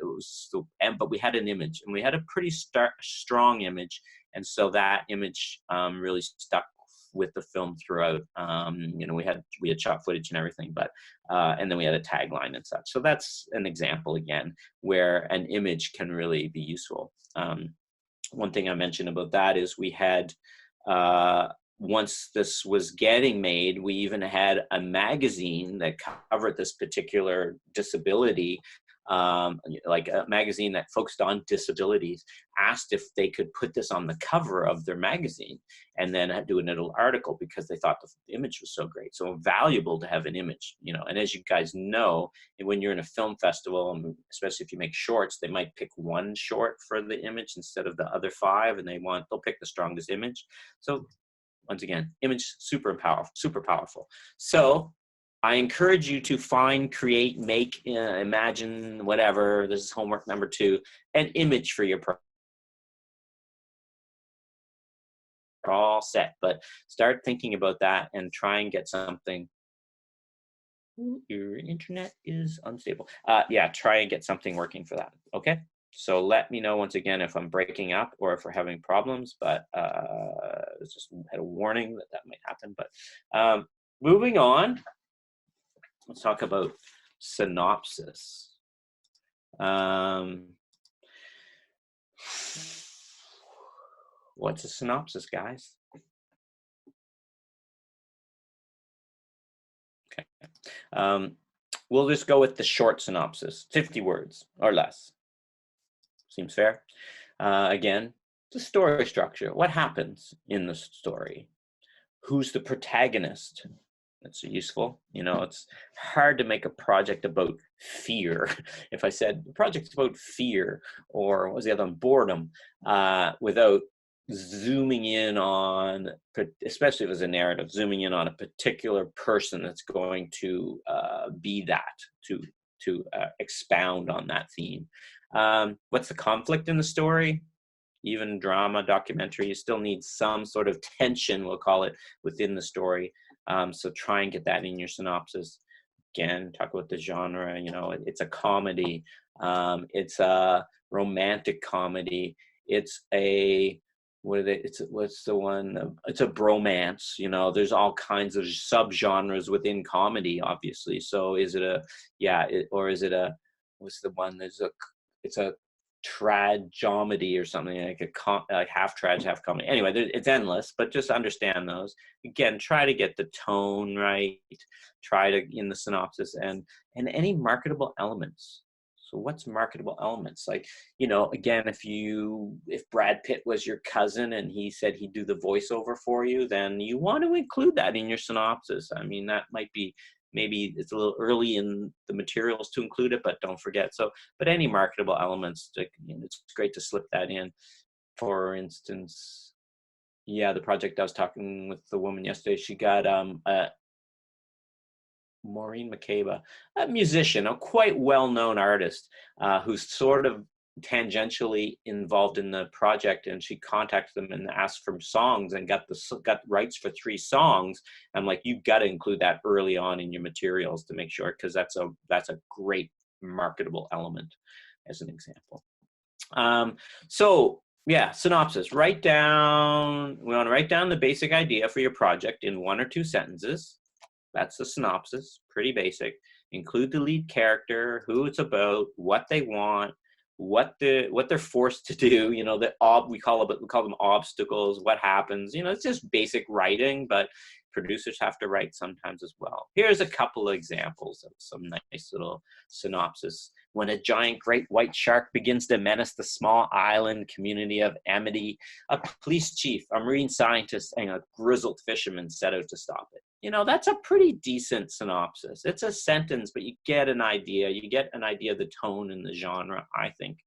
was, but we had an image, and we had a pretty strong image. And so that image really stuck with the film throughout. We had shot footage and everything, but, and then we had a tagline and such. So that's an example again, where an image can really be useful. One thing I mentioned about that is we had, once this was getting made, we even had a magazine that covered this particular disability, like a magazine that focused on disabilities, asked if they could put this on the cover of their magazine and then do a little article because they thought the image was so great. So valuable to have an image, and as you guys know, when you're in a film festival, especially if you make shorts, they might pick one short for the image instead of the other 5, and they'll pick the strongest image. So once again, image, super powerful. So I encourage you to find, create, make, imagine, whatever. This is homework number 2, an image for your project. All set, but start thinking about that and try and get something. Your internet is unstable. Yeah, try and get something working for that. Okay. So let me know once again if I'm breaking up or if we're having problems, but just had a warning that might happen. But moving on, let's talk about synopsis. What's a synopsis, guys? Okay. We'll just go with the short synopsis, 50 words or less. Seems fair. Again, the story structure. What happens in the story? Who's the protagonist? That's useful. It's hard to make a project about fear. If I said the project's about fear, or what was the other one? Boredom, without zooming in on, especially if it's a narrative, zooming in on a particular person that's going to be that, to expound on that theme. What's the conflict in the story? Even drama, documentary, you still need some sort of tension, we'll call it, within the story. So try and get that in your synopsis. Again, talk about the genre. It's a comedy. It's a romantic comedy. It's a what's the one? It's a bromance. There's all kinds of subgenres within comedy, obviously. So is it or is it what's the one? It's a tragedy or something, like half trag, half comedy. Anyway, it's endless, but just understand those. Again, try to get the tone right. Try to, in the synopsis, and any marketable elements. So what's marketable elements? Like, again, if Brad Pitt was your cousin and he said he'd do the voiceover for you, then you want to include that in your synopsis. I mean, that might be, maybe it's a little early in the materials to include it, but don't forget. So, but any marketable elements, it's great to slip that in. For instance, yeah, the project I was talking with the woman yesterday, she got Maureen McCabe, a musician, a quite well-known artist, who's sort of tangentially involved in the project, and she contacted them and asked for songs and got rights for 3 songs. I'm like, you've got to include that early on in your materials to make sure, because that's a great marketable element, as an example. So yeah, synopsis. We want to write down the basic idea for your project in 1 or 2 sentences. That's the synopsis, pretty basic. Include the lead character, who it's about, what they want, what they're forced to do, we call them obstacles, what happens, it's just basic writing, but producers have to write sometimes as well. Here's a couple of examples of some nice little synopsis. When a giant great white shark begins to menace the small island community of Amity, a police chief, a marine scientist, and a grizzled fisherman set out to stop it. That's a pretty decent synopsis. It's a sentence, but you get an idea. You get an idea of the tone and the genre, I think.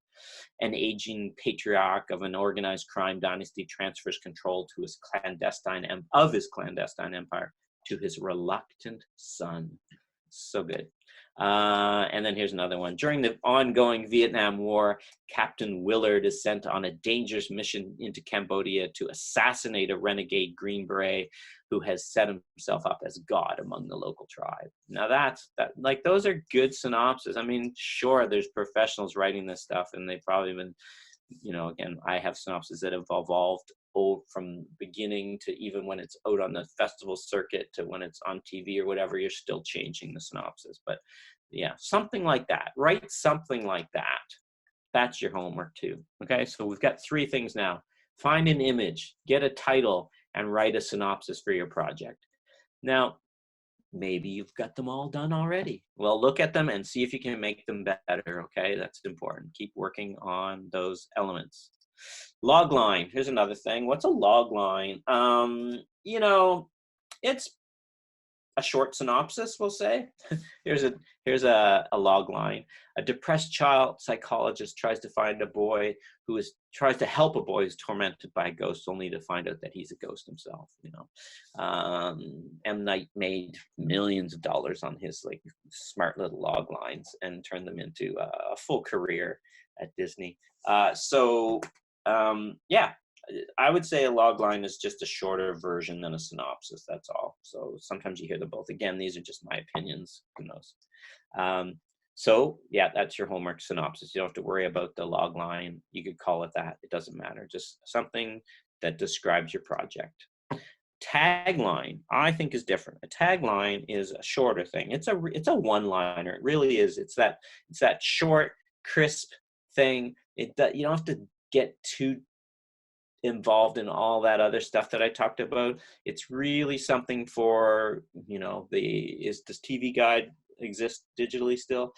An aging patriarch of an organized crime dynasty transfers control to his clandestine empire to his reluctant son. So good. And then here's another one. During the ongoing Vietnam War, Captain Willard is sent on a dangerous mission into Cambodia to assassinate a renegade Green Beret who has set himself up as God among the local tribe. Now those are good synopses. I mean, sure, there's professionals writing this stuff, and they've probably been, again, I have synopses that have evolved from beginning to even when it's out on the festival circuit to when it's on TV or whatever, you're still changing the synopsis. But yeah, something like that. Write something like that. That's your homework too. Okay, so we've got 3 things now. Find an image, get a title, and write a synopsis for your project. Now, maybe you've got them all done already. Well, look at them and see if you can make them better, okay? That's important. Keep working on those elements. Log line. Here's another thing. What's a log line? It's a short synopsis, we'll say. Here's a log line. A depressed child psychologist tries to help a boy who's tormented by a ghost, only to find out that he's a ghost himself. M. Night made millions of dollars on his smart little log lines and turned them into a full career at Disney. Yeah, I would say a log line is just a shorter version than a synopsis. That's all. So sometimes you hear them both. Again, these are just my opinions. Who knows? So yeah, that's your homework synopsis. You don't have to worry about the log line. You could call it that. It doesn't matter. Just something that describes your project. Tagline, I think, is different. A tagline is a shorter thing. It's a one-liner. It really is. It's that short, crisp thing. You don't have to get too involved in all that other stuff that I talked about. It's really something for, does TV Guide exist digitally still?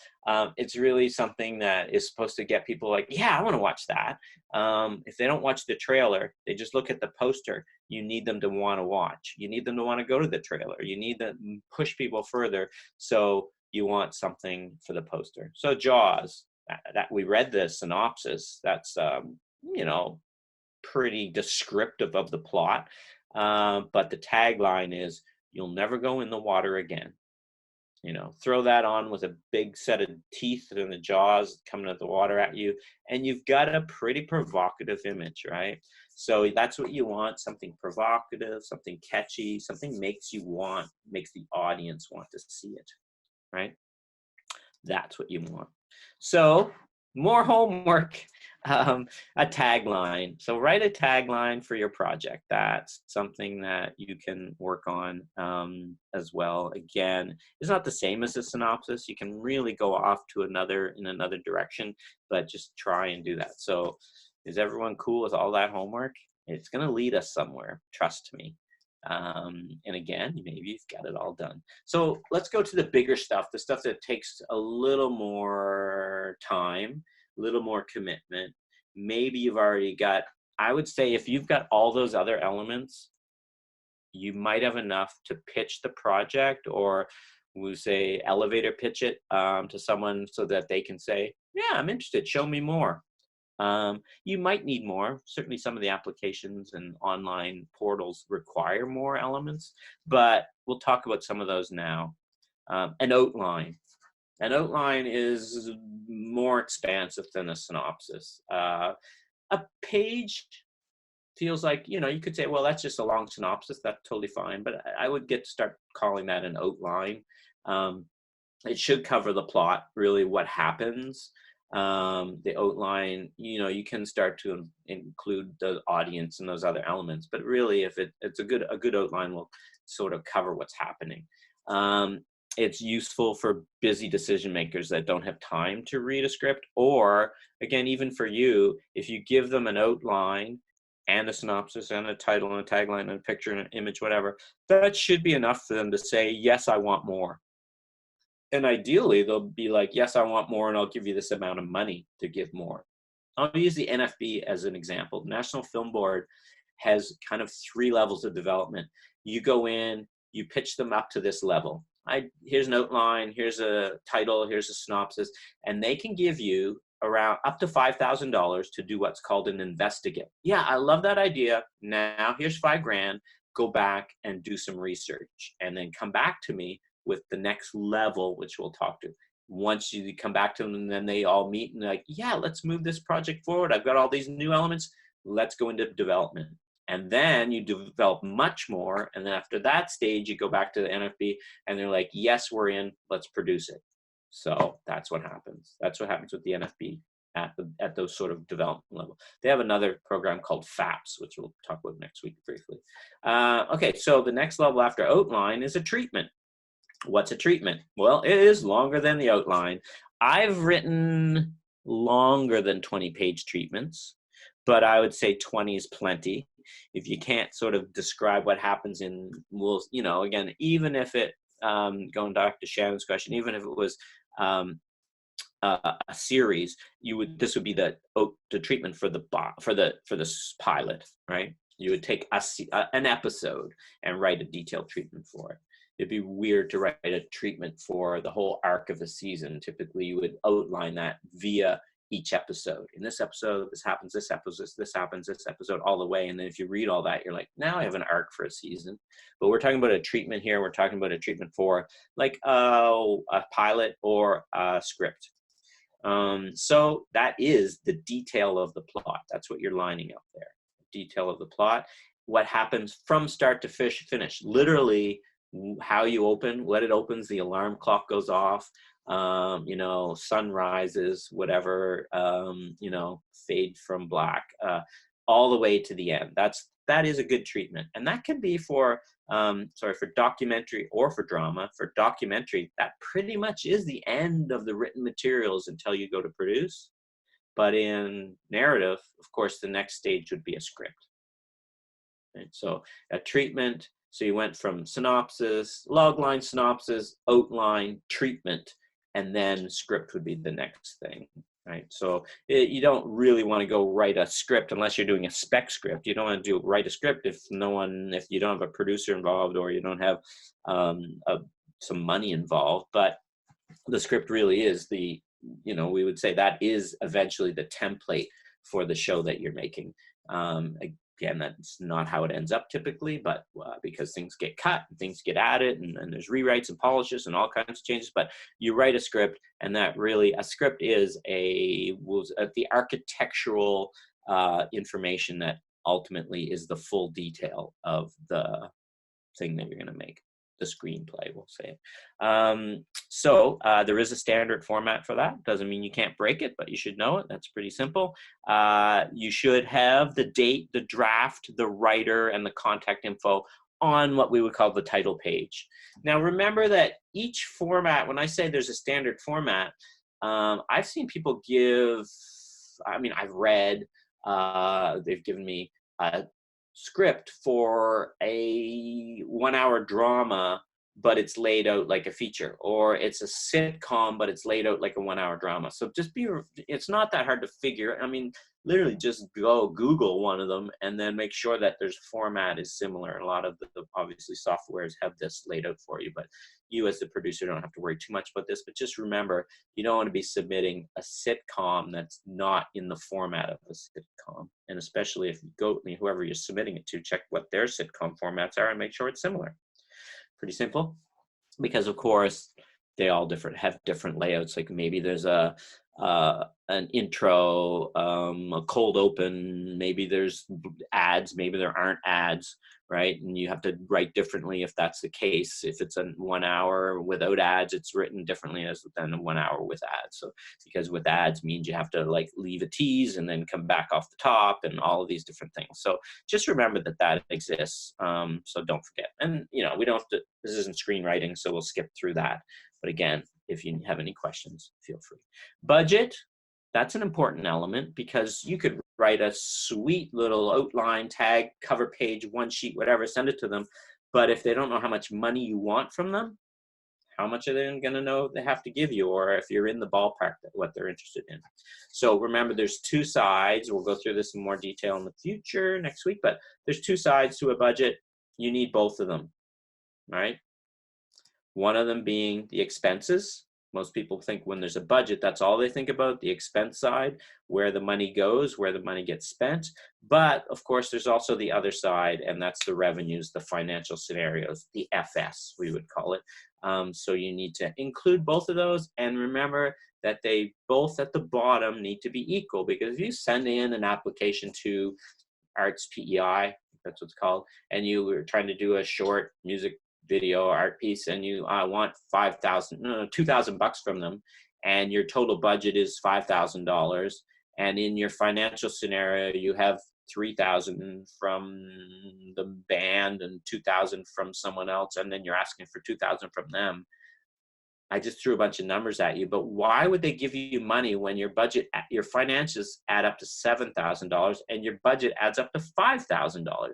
It's really something that is supposed to get people like, yeah, I want to watch that. If they don't watch the trailer, they just look at the poster. You need them to want to watch. You need them to want to go to the trailer. You need to push people further. So you want something for the poster. So Jaws, that we read the synopsis. That's, pretty descriptive of the plot. But the tagline is, you'll never go in the water again. Throw that on with a big set of teeth and the jaws coming at the water at you, and you've got a pretty provocative image, right? So that's what you want, something provocative, something catchy, something makes the audience want to see it, right? That's what you want. So more homework. A tagline. So write a tagline for your project. That's something that you can work on as well. Again, it's not the same as a synopsis. You can really go off to another direction, but just try and do that. So is everyone cool with all that homework? It's going to lead us somewhere. Trust me. And again, maybe you've got it all done. So let's go to the bigger stuff, the stuff that takes a little more time, a little more commitment. Maybe you've already got, I would say if you've got all those other elements, you might have enough to pitch the project, or we say elevator pitch it to someone so that they can say, yeah, I'm interested, show me more. You might need more. Certainly some of the applications and online portals require more elements, but we'll talk about some of those now. An outline. An outline is more expansive than a synopsis. A page feels like, you could say, well, that's just a long synopsis. That's totally fine. But I would start calling that an outline. It should cover the plot, really what happens. The outline, you can start to include the audience and those other elements. But really, if it's a good outline will sort of cover what's happening. it's useful for busy decision makers that don't have time to read a script. Or again, even for you, if you give them an outline and a synopsis and a title and a tagline and a picture and an image, whatever, that should be enough for them to say, yes, I want more. And ideally, they'll be like, yes, I want more, and I'll give you this amount of money to give more. I'll use the NFB as an example. The National Film Board has kind of 3 levels of development. You go in, you pitch them up to this level. Here's an outline, here's a title, here's a synopsis, and they can give you around up to $5,000 to do what's called an investigate. Yeah, I love that idea. Now here's $5,000. Go back and do some research, and then come back to me with the next level, which we'll talk to. Once you come back to them, and then they all meet and they're like, yeah, let's move this project forward. I've got all these new elements. Let's go into development. And then you develop much more. And then after that stage, you go back to the NFB and they're like, yes, we're in, let's produce it. So that's what happens. That's what happens with the NFB at those sort of development level. They have another program called FAPS, which we'll talk about next week briefly. Okay, so the next level after outline is a treatment. What's a treatment? Well, it is longer than the outline. I've written longer than 20-page treatments, but I would say 20 is plenty. If you can't sort of describe what happens in, well, you know, again, even if it, going back to Shannon's question, even if it was a series, this would be the treatment for the pilot, right? You would take an episode and write a detailed treatment for it. It'd be weird to write a treatment for the whole arc of the season. Typically, you would outline that via each episode. In this episode, this happens, this episode, this happens, this episode, all the way. And then if you read all that, you're like, now I have an arc for a season. But we're talking about a treatment here. We're talking about a treatment for like a pilot or a script. So that is the detail of the plot. That's what you're lining up there. Detail of the plot. What happens from start to finish. Literally, how you open, when it opens, the alarm clock goes off, you know, sun rises, whatever, you know, fade from black, all the way to the end. That is a good treatment. And that can be for documentary or for drama. For documentary, that pretty much is the end of the written materials until you go to produce. But in narrative, of course, the next stage would be a script. Right? So a treatment. So you went from synopsis, logline, synopsis, outline, treatment, and then script would be the next thing, right? So you don't really want to go write a script unless you're doing a spec script. You don't want to write a script if you don't have a producer involved or you don't have some money involved. But the script really is we would say that is eventually the template for the show that you're making. Again, that's not how it ends up typically, but because things get cut and things get added and there's rewrites and polishes and all kinds of changes, but you write a script, and that really, a script is the architectural information that ultimately is the full detail of the thing that you're going to make. The screenplay, we'll say. So there is a standard format for that. Doesn't mean you can't break it, but you should know it. That's pretty simple. You should have the date, the draft, the writer, and the contact info on what we would call the title page. Now, remember that each format, when I say there's a standard format, I've seen people I've read, they've given me script for a 1-hour drama, but it's laid out like a feature, or it's a sitcom, but it's laid out like a 1-hour drama. So it's not that hard to figure. I mean, literally just go Google one of them and then make sure that their format is similar. And a lot of the obviously softwares have this laid out for you, but you as the producer don't have to worry too much about this. But just remember, you don't want to be submitting a sitcom that's not in the format of a sitcom. And especially if whoever you're submitting it to, check what their sitcom formats are and make sure it's similar. Pretty simple, because of course they all have different layouts. Like maybe there's a an intro, a cold open, maybe there's ads, maybe there aren't ads, right? And you have to write differently if that's the case. If it's a 1 hour without ads, it's written differently than a 1 hour with ads. So because with ads means you have to like leave a tease and then come back off the top and all of these different things. So just remember that that exists. So don't forget. And we don't have to, this isn't screenwriting, so we'll skip through that. But again, if you have any questions, feel free. Budget, that's an important element, because you could write a sweet little outline, tag, cover page, one sheet, whatever, send it to them. But if they don't know how much money you want from them, how much are they going to know they have to give you, or if you're in the ballpark, what they're interested in? So remember, there's two sides. We'll go through this in more detail in the future next week, but there's two sides to a budget. You need both of them, right? One of them being the expenses. Most people think when there's a budget, that's all they think about, the expense side, where the money goes, where the money gets spent. But of course, there's also the other side, and that's the revenues, the financial scenarios, the FS, we would call it. So you need to include both of those, and remember that they both at the bottom need to be equal, because if you send in an application to Arts PEI, that's what's called, and you were trying to do a short music video art piece, and you want $2,000 from them, and your total budget is $5,000, and in your financial scenario you have $3,000 from the band and $2,000 from someone else, and then you're asking for $2,000 from them. I just threw a bunch of numbers at you, but why would they give you money when your budget, your finances add up to $7,000 and your budget adds up to $5,000?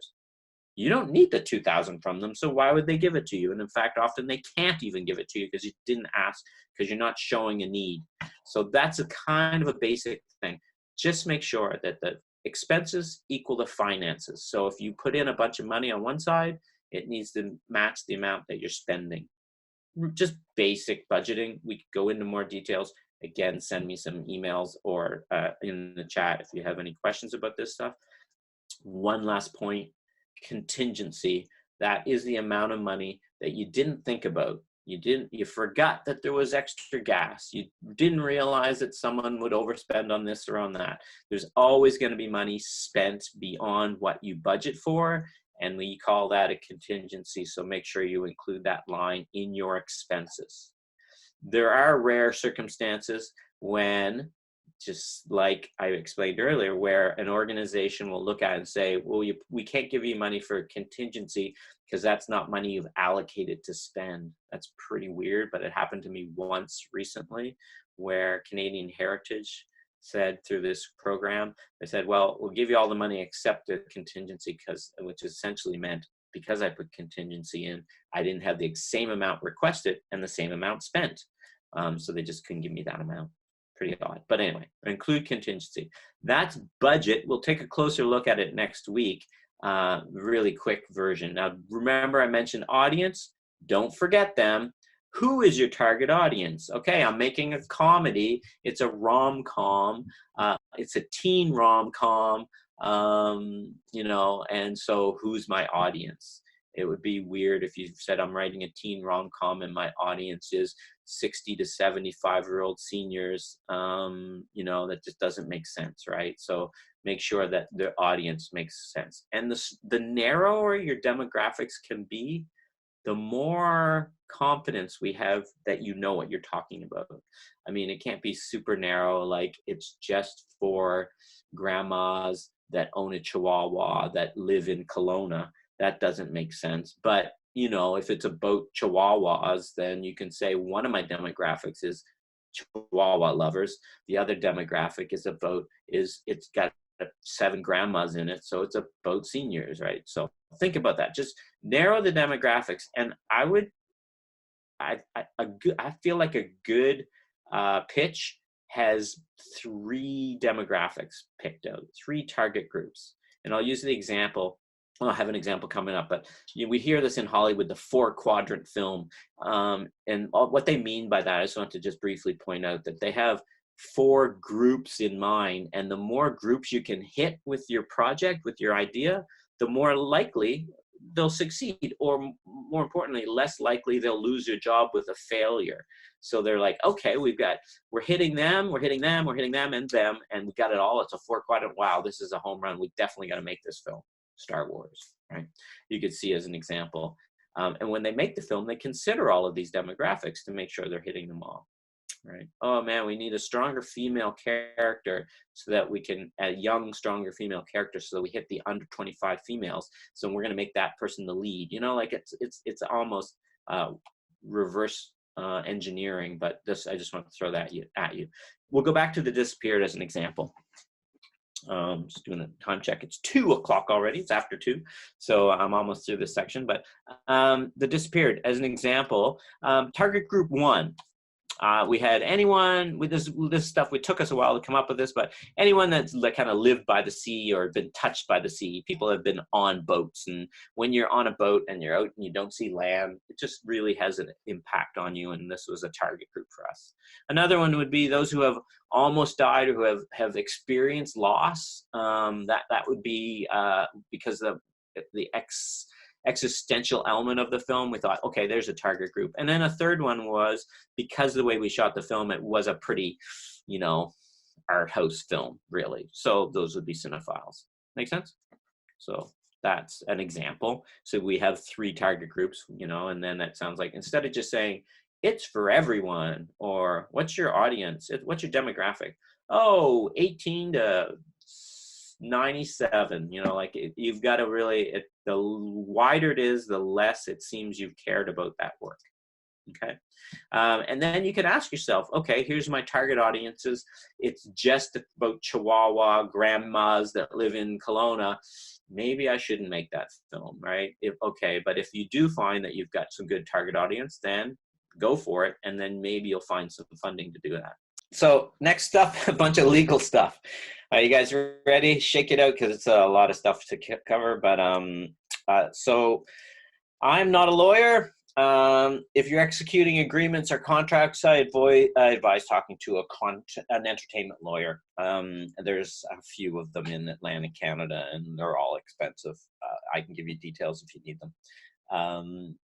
You don't need the $2,000 from them, so why would they give it to you? And in fact, often they can't even give it to you because you didn't ask, because you're not showing a need. So that's a kind of a basic thing. Just make sure that the expenses equal the finances. So if you put in a bunch of money on one side, it needs to match the amount that you're spending. Just basic budgeting. We could go into more details. Again, send me some emails or in the chat if you have any questions about this stuff. One last point. Contingency, that is the amount of money that you didn't think about. You forgot that there was extra gas. You didn't realize that someone would overspend on this or on that. There's always going to be money spent beyond what you budget for, and we call that a contingency. So make sure you include that line in your expenses. There are rare circumstances when, just like I explained earlier, where an organization will look at it and say, well, we can't give you money for contingency because that's not money you've allocated to spend. That's pretty weird, but it happened to me once recently, where Canadian Heritage said through this program, they said, well, we'll give you all the money except the contingency, which essentially meant because I put contingency in, I didn't have the same amount requested and the same amount spent. So they just couldn't give me that amount. Pretty odd. But anyway, include contingency. That's budget. We'll take a closer look at it next week. Really quick version. Now, remember I mentioned audience. Don't forget them. Who is your target audience? Okay, I'm making a comedy. It's a rom-com. It's a teen rom-com. And so who's my audience? It would be weird if you said I'm writing a teen rom-com and my audience is 60 to 75-year-old seniors. That just doesn't make sense, right? So make sure that the audience makes sense. And the narrower your demographics can be, the more confidence we have that you know what you're talking about. I mean, it can't be super narrow, like it's just for grandmas that own a Chihuahua that live in Kelowna. That doesn't make sense. But, if it's about Chihuahuas, then you can say one of my demographics is Chihuahua lovers. The other demographic is it's got 7 grandmas in it. So it's about seniors, right? So think about that. Just narrow the demographics. And I feel like a good pitch has 3 demographics picked out, 3 target groups. And I'll use the example. I'll have an example coming up, but we hear this in Hollywood, the 4-quadrant film. And what they mean by that, I just want to just briefly point out that they have 4 groups in mind. And the more groups you can hit with your project, with your idea, the more likely they'll succeed, or more importantly, less likely they'll lose their job with a failure. So they're like, okay, we're hitting them, and them, and we got it all. It's a 4-quadrant. Wow, this is a home run. We definitely got to make this film, Star Wars, right? You could see as an example. And when they make the film, they consider all of these demographics to make sure they're hitting them all. Right. Oh man, we need a stronger female character so that we can, a young, stronger female character, so that we hit the under 25 females. So we're going to make that person the lead. You know, like it's almost reverse engineering. But this, I just want to throw that at you. We'll go back to The Disappeared as an example. Just doing a time check. It's 2 o'clock already. It's after 2, so I'm almost through this section. But The Disappeared as an example. Target group 1. We had anyone with this stuff. It took us a while to come up with this, but anyone that's like kind of lived by the sea or been touched by the sea. People have been on boats, and when you're on a boat and you're out and you don't see land, it just really has an impact on you. And this was a target group for us. Another one would be those who have almost died or who have experienced loss. That would be because of the existential element of the film. We thought, okay, there's a target group. And then a third one was because of the way we shot the film, it was a pretty, art house film, really. So those would be cinephiles. Make sense? So that's an example. So we have 3 target groups, and then that sounds like, instead of just saying it's for everyone, or what's your audience, what's your demographic? Oh, 18 to 97, you've got to really, the wider it is, the less it seems you've cared about that work. Okay. And then you can ask yourself, okay, here's my target audiences. It's just about Chihuahua grandmas that live in Kelowna. Maybe I shouldn't make that film, right? But if you do find that you've got some good target audience, then go for it. And then maybe you'll find some funding to do that. So next up, a bunch of legal stuff. Are you guys ready? Shake it out, because it's a lot of stuff to cover. But so I'm not a lawyer. If you're executing agreements or contracts, I advise talking to an entertainment lawyer. There's a few of them in Atlantic Canada, and they're all expensive. I can give you details if you need them.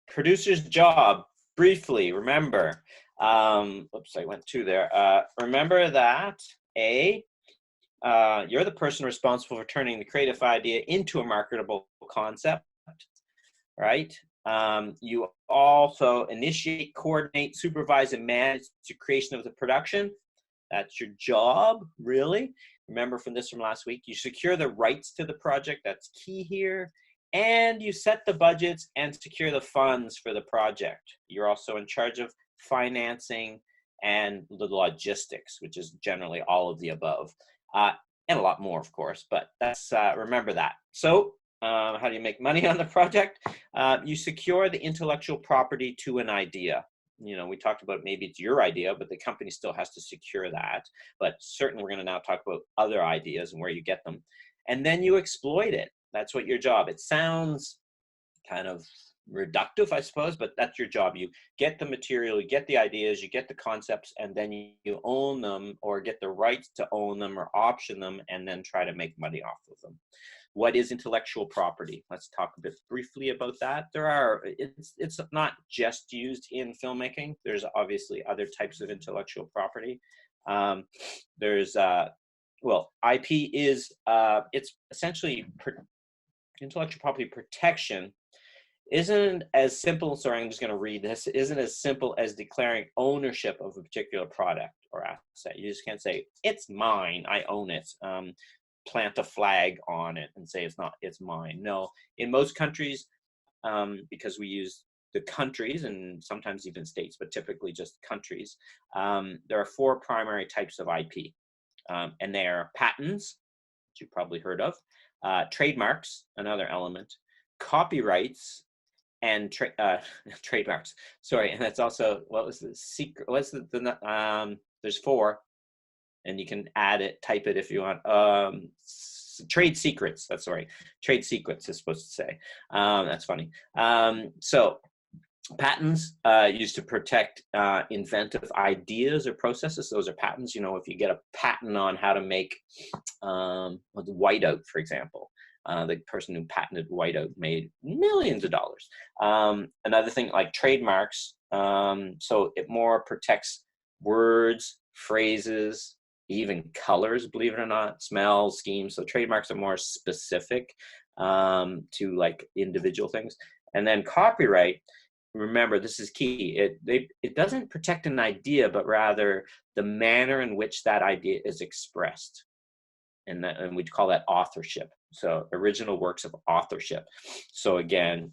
Producer's job, briefly, remember. Oops, I went 2 there. Remember that you're the person responsible for turning the creative idea into a marketable concept, right? You also initiate, coordinate, supervise, and manage the creation of the production. That's your job, really. Remember from last week, you secure the rights to the project. That's key here. And you set the budgets and secure the funds for the project. You're also in charge of financing and the logistics, which is generally all of the above, and a lot more, of course, but that's remember that. So how do you make money on the project? You secure the intellectual property to an idea. We talked about maybe it's your idea, but the company still has to secure that. But certainly we're going to now talk about other ideas and where you get them. And then you exploit it. That's what your job. It sounds kind of reductive, I suppose, but that's your job. You get the material, you get the ideas, you get the concepts, and then you own them, or get the rights to own them or option them, and then try to make money off of them. What is intellectual property? Let's talk a bit briefly about that. It's not just used in filmmaking. There's obviously other types of intellectual property. There's IP is it's essentially intellectual property protection. Isn't as simple, sorry, I'm just going to read this, isn't as simple as declaring ownership of a particular product or asset. You just can't say, it's mine, I own it, plant a flag on it and say it's mine. No, in most countries, because we use the countries and sometimes even states, but typically just countries, there are 4 primary types of IP. And they are patents, which you've probably heard of, trademarks, another element, copyrights, and trademarks. Sorry, and that's also, what was the secret? What's there's 4, and you can add it, type it if you want. Trade secrets. That's sorry. Trade secrets is supposed to say. That's funny. So patents used to protect inventive ideas or processes. Those are patents. If you get a patent on how to make whiteout, for example, The person who patented whiteout made millions of dollars. Another thing like trademarks, so it more protects words, phrases, even colors, believe it or not, smells, schemes. So trademarks are more specific to like individual things. And then copyright, remember, this is key. It doesn't protect an idea, but rather the manner in which that idea is expressed. And we'd call that authorship. So original works of authorship. So again,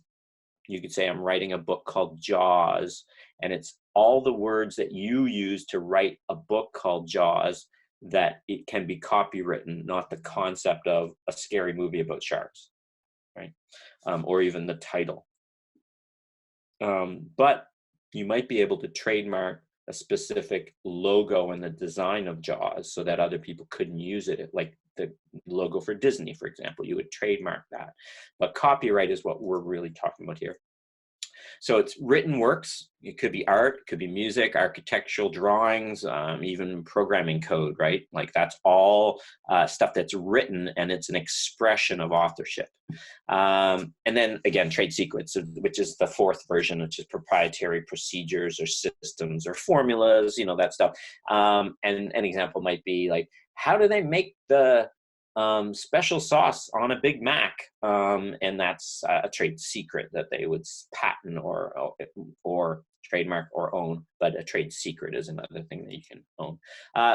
you could say I'm writing a book called Jaws, and it's all the words that you use to write a book called Jaws that it can be copywritten, not the concept of a scary movie about sharks, right? Or even the title. But you might be able to trademark a specific logo in the design of Jaws so that other people couldn't use it. Like the logo for Disney, for example, you would trademark that. But copyright is what we're really talking about here. So it's written works. It could be art, it could be music, architectural drawings, even programming code, right? Like that's all stuff that's written, and it's an expression of authorship. And then again, trade secrets, which is the fourth version, which is proprietary procedures or systems or formulas, you know, that stuff. And an example might be like, how do they make the special sauce on a Big Mac, and that's a trade secret that they would patent or trademark or own. But a trade secret is another thing that you can own.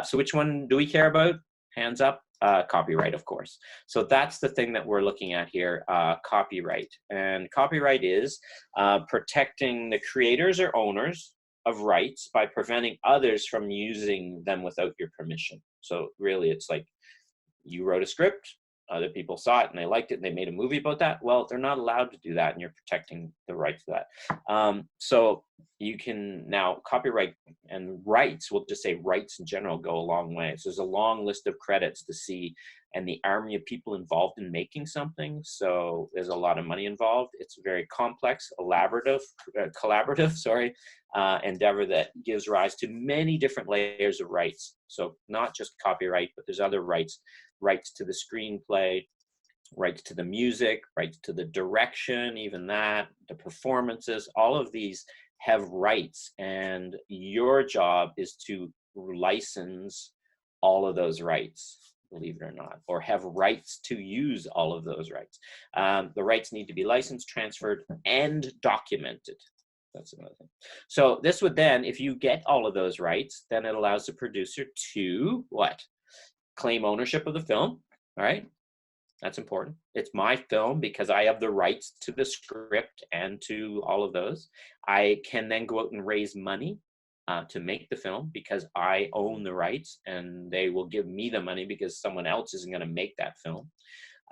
So which one do we care about? Hands up. Copyright, of course. So that's the thing that we're looking at here, copyright. And copyright is protecting the creators or owners of rights by preventing others from using them without your permission. So really, it's like, you wrote a script, other people saw it and they liked it and they made a movie about that. Well, they're not allowed to do that, and you're protecting the rights to that. So you can now copyright and rights, we'll just say rights in general, go a long way. So there's a long list of credits to see, and the army of people involved in making something. So there's a lot of money involved. It's a very complex, collaborative endeavor that gives rise to many different layers of rights. So not just copyright, but there's other rights to the screenplay, rights to the music, rights to the direction, even that, the performances, all of these have rights, and your job is to license all of those rights, believe it or not, or have rights to use all of those rights. The rights need to be licensed, transferred, and documented. That's another thing. So this would then, if you get all of those rights, then it allows the producer to what? Claim ownership of the film, all right? That's important. It's my film because I have the rights to the script and to all of those. I can then go out and raise money to make the film because I own the rights, and they will give me the money because someone else isn't going to make that film.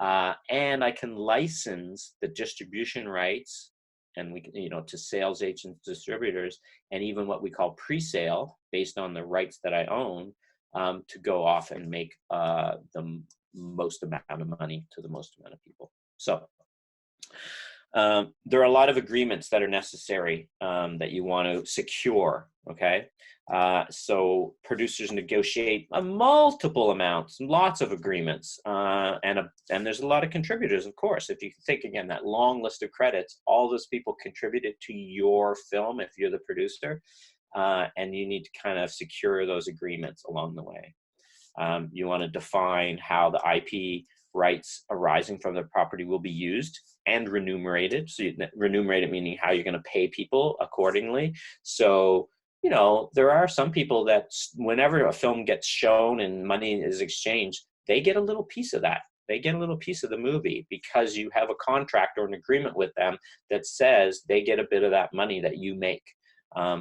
And I can license the distribution rights, and we can, to sales agents, distributors, and even what we call pre-sale based on the rights that I own, to go off and make the most amount of money to the most amount of people. So there are a lot of agreements that are necessary that you want to secure, okay? So producers negotiate multiple amounts, lots of agreements, and there's a lot of contributors, of course. If you think, again, that long list of credits, all those people contributed to your film if you're the producer, and you need to kind of secure those agreements along the way. You want to define how the IP rights arising from the property will be used and remunerated. So remunerated meaning how you're going to pay people accordingly. So, there are some people that whenever a film gets shown and money is exchanged, they get a little piece of that. They get a little piece of the movie because you have a contract or an agreement with them that says they get a bit of that money that you make.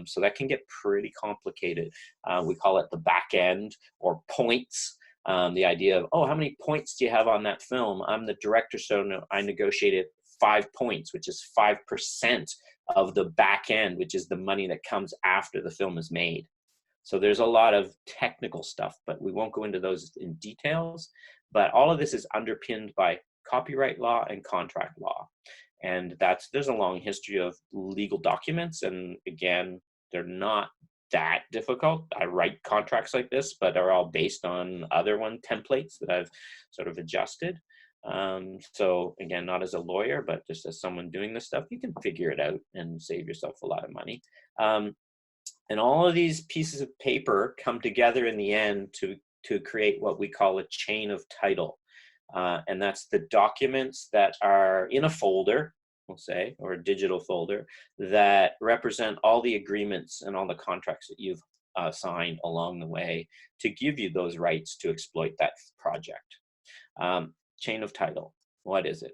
So that can get pretty complicated. We call it the back end or points. The idea of, how many points do you have on that film? I'm the director, so I negotiated 5 points, which is 5% of the back end, which is the money that comes after the film is made. So there's a lot of technical stuff, but we won't go into those in details. But all of this is underpinned by copyright law and contract law. And there's a long history of legal documents. And again, they're not that difficult. I write contracts like this, but are all based on other templates that I've sort of adjusted. So again, not as a lawyer, but just as someone doing this stuff, you can figure it out and save yourself a lot of money. Um, and all of these pieces of paper come together in the end to create what we call a chain of title. And that's the documents that are in a folder, we'll say, or a digital folder, that represent all the agreements and all the contracts that you've signed along the way to give you those rights to exploit that project. Chain of title, what is it?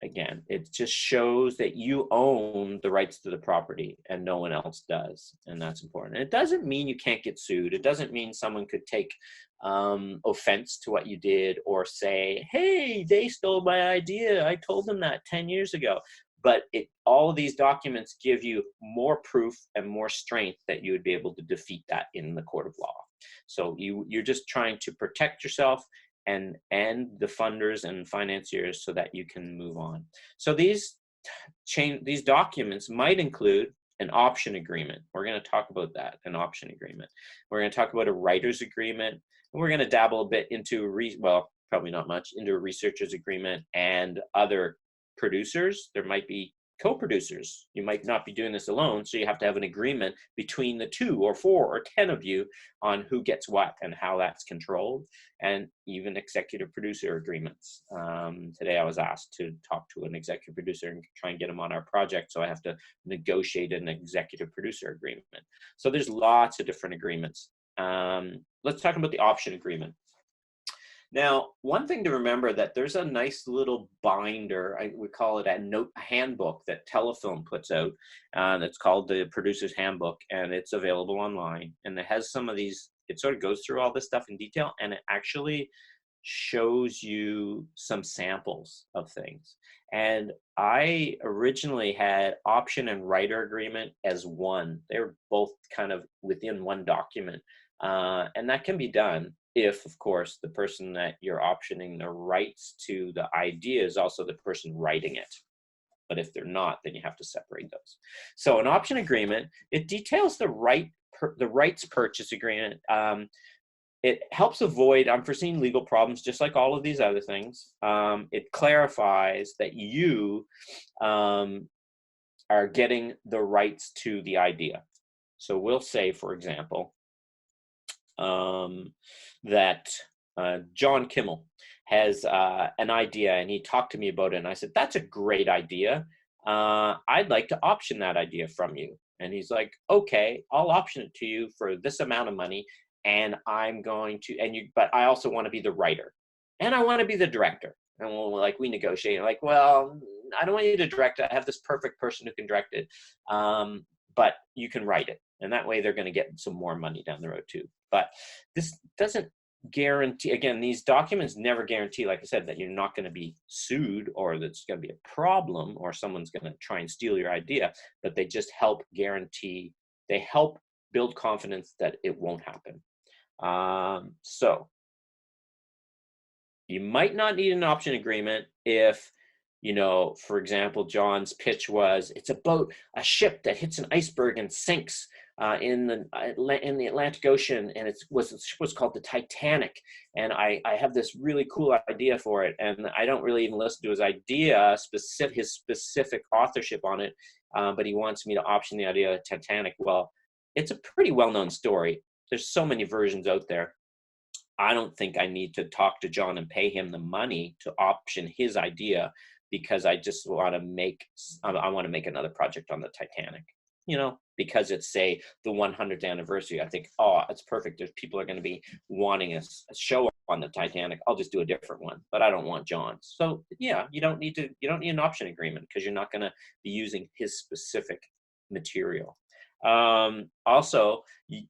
Again, it just shows that you own the rights to the property and no one else does, and that's important. And it doesn't mean you can't get sued. It doesn't mean someone could take offense to what you did or say, hey, they stole my idea, I told them that 10 years ago. But all of these documents give you more proof and more strength that you would be able to defeat that in the court of law. So you're just trying to protect yourself and the funders and financiers so that you can move on. So these documents might include an option agreement. We're going to talk about that, an option agreement. We're going to talk about a writer's agreement, and we're going to dabble a bit into, well, probably not much, into a researcher's agreement and other producers. There might be co-producers. You might not be doing this alone, so you have to have an agreement between the 2 or 4 or 10 of you on who gets what and how that's controlled, and even executive producer agreements. Today I was asked to talk to an executive producer and try and get him on our project, so I have to negotiate an executive producer agreement. So there's lots of different agreements. Let's talk about the option agreement. Now, one thing to remember, that there's a nice little binder, I would call it a handbook that Telefilm puts out. That's called the Producer's Handbook, and it's available online. And it has some of these, it sort of goes through all this stuff in detail, and it actually shows you some samples of things. And I originally had option and writer agreement as one. They were both kind of within one document. And that can be done if, of course, the person that you're optioning the rights to the idea is also the person writing it. But if they're not, then you have to separate those. So an option agreement, it details the rights purchase agreement. It helps avoid unforeseen legal problems, just like all of these other things. It clarifies that you are getting the rights to the idea. So we'll say, for example, that John Kimmel has an idea, and he talked to me about it, and I said, that's a great idea. I'd like to option that idea from you. And he's like, okay, I'll option it to you for this amount of money, and I'm going to, but I also want to be the writer, and I want to be the director. And we negotiate. Like, well, I don't want you to direct it. I have this perfect person who can direct it, but you can write it. And that way they're going to get some more money down the road too. But this doesn't guarantee, again, these documents never guarantee, like I said, that you're not going to be sued or that's going to be a problem or someone's going to try and steal your idea, but they just help guarantee, they help build confidence that it won't happen. So you might not need an option agreement if, for example, John's pitch was, it's about a ship that hits an iceberg and sinks in the Atlantic Ocean, and it was called the Titanic. And I have this really cool idea for it, and I don't really even listen to his idea, his specific authorship on it, but he wants me to option the idea of Titanic. Well, it's a pretty well-known story. There's so many versions out there. I don't think I need to talk to John and pay him the money to option his idea, because I just want to make another project on the Titanic, because it's, say, the 100th anniversary. I think, oh, it's perfect. There's people are going to be wanting a show on the Titanic. I'll just do a different one, but I don't want John's. So yeah, you don't need an option agreement, because you're not going to be using his specific material. Also,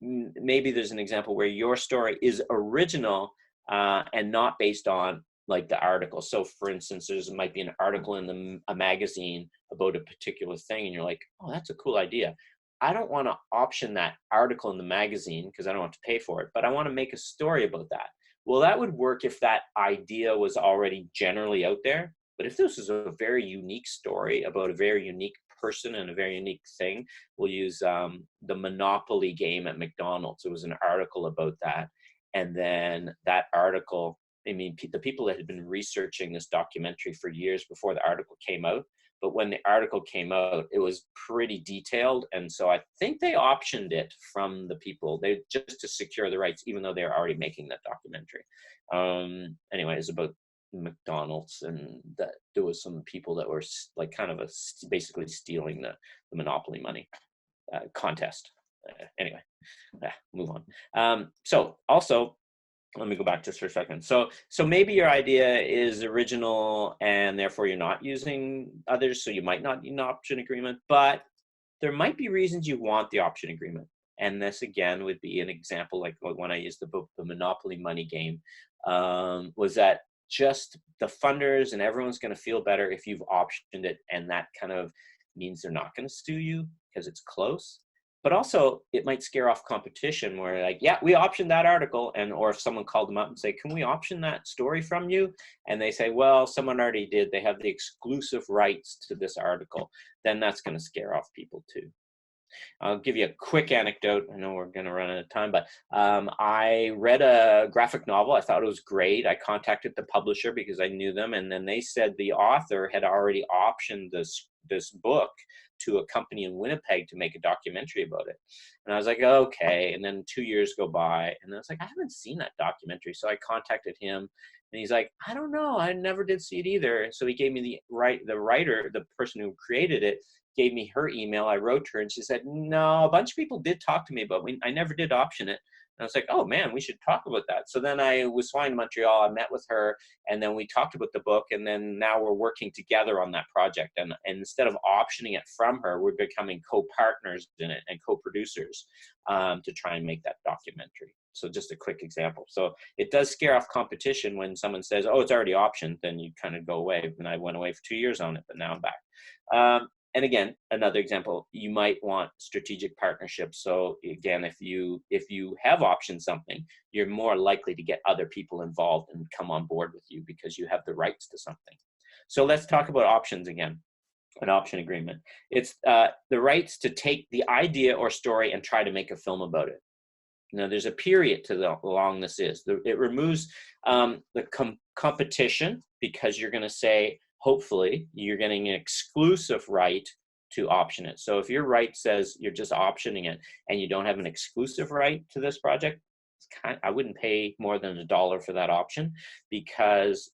maybe there's an example where your story is original and not based on like the article. So for instance, there might be an article in a magazine about a particular thing, and you're like, oh, that's a cool idea. I don't want to option that article in the magazine because I don't have to pay for it, but I want to make a story about that. Well, that would work if that idea was already generally out there. But if this is a very unique story about a very unique person and a very unique thing, we'll use the Monopoly game at McDonald's. It was an article about that. And then that article I mean, the people that had been researching this documentary for years before the article came out. But when the article came out, it was pretty detailed. And so I think they optioned it from the people, they just to secure the rights, even though they were already making that documentary. Anyway, it's about McDonald's, and that there was some people that were like kind of basically stealing the monopoly money contest. Anyway, move on. So also, let me go back just for a second. So maybe your idea is original and therefore you're not using others, so you might not need an option agreement, but there might be reasons you want the option agreement. And this again would be an example like when I used the Monopoly money game, was that just the funders and everyone's going to feel better if you've optioned it, and that kind of means they're not going to sue you because it's close. But also it might scare off competition where like, yeah, we optioned that article. And, or if someone called them up and say, can we option that story from you? And they say, well, someone already did, they have the exclusive rights to this article. Then that's going to scare off people too. I'll give you a quick anecdote. I know we're going to run out of time, but I read a graphic novel. I thought it was great. I contacted the publisher because I knew them. And then they said the author had already optioned this book to a company in Winnipeg to make a documentary about it. And I was like, okay. And then 2 years go by, and I was like, I haven't seen that documentary. So I contacted him, and he's like, I don't know, I never did see it either. So he gave me the writer, the person who created it, gave me her email. I wrote to her, and she said, no, a bunch of people did talk to me, but I never did option it. And I was like, oh man, we should talk about that. So then I was flying to Montreal, I met with her, and then we talked about the book, and then now we're working together on that project. And instead of optioning it from her, we're becoming co-partners in it and co-producers to try and make that documentary. So just a quick example. So it does scare off competition when someone says, oh, it's already optioned, then you kind of go away. And I went away for 2 years on it, but now I'm back. And again, another example, you might want strategic partnerships. So again, if you have optioned something, you're more likely to get other people involved and come on board with you because you have the rights to something. So let's talk about options again, an option agreement. It's the rights to take the idea or story and try to make a film about it. Now, there's a period to how long this is. It removes the competition because you're going to say, hopefully, you're getting an exclusive right to option it. So if your right says you're just optioning it and you don't have an exclusive right to this project, I wouldn't pay more than $1 for that option, because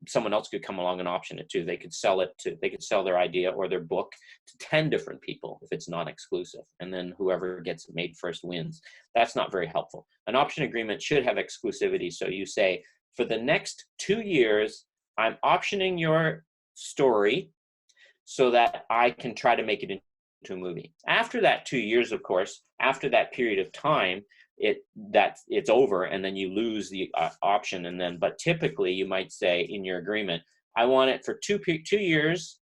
someone else could come along and option it too. They could sell their idea or their book to 10 different people if it's non-exclusive, and then whoever gets it made first wins. That's not very helpful. An option agreement should have exclusivity. So you say, for the next 2 years, I'm optioning your story so that I can try to make it into a movie. After that 2 years, of course, after that period of time, it's over, and then you lose the option. And then, but typically you might say in your agreement, I want it for 2 years.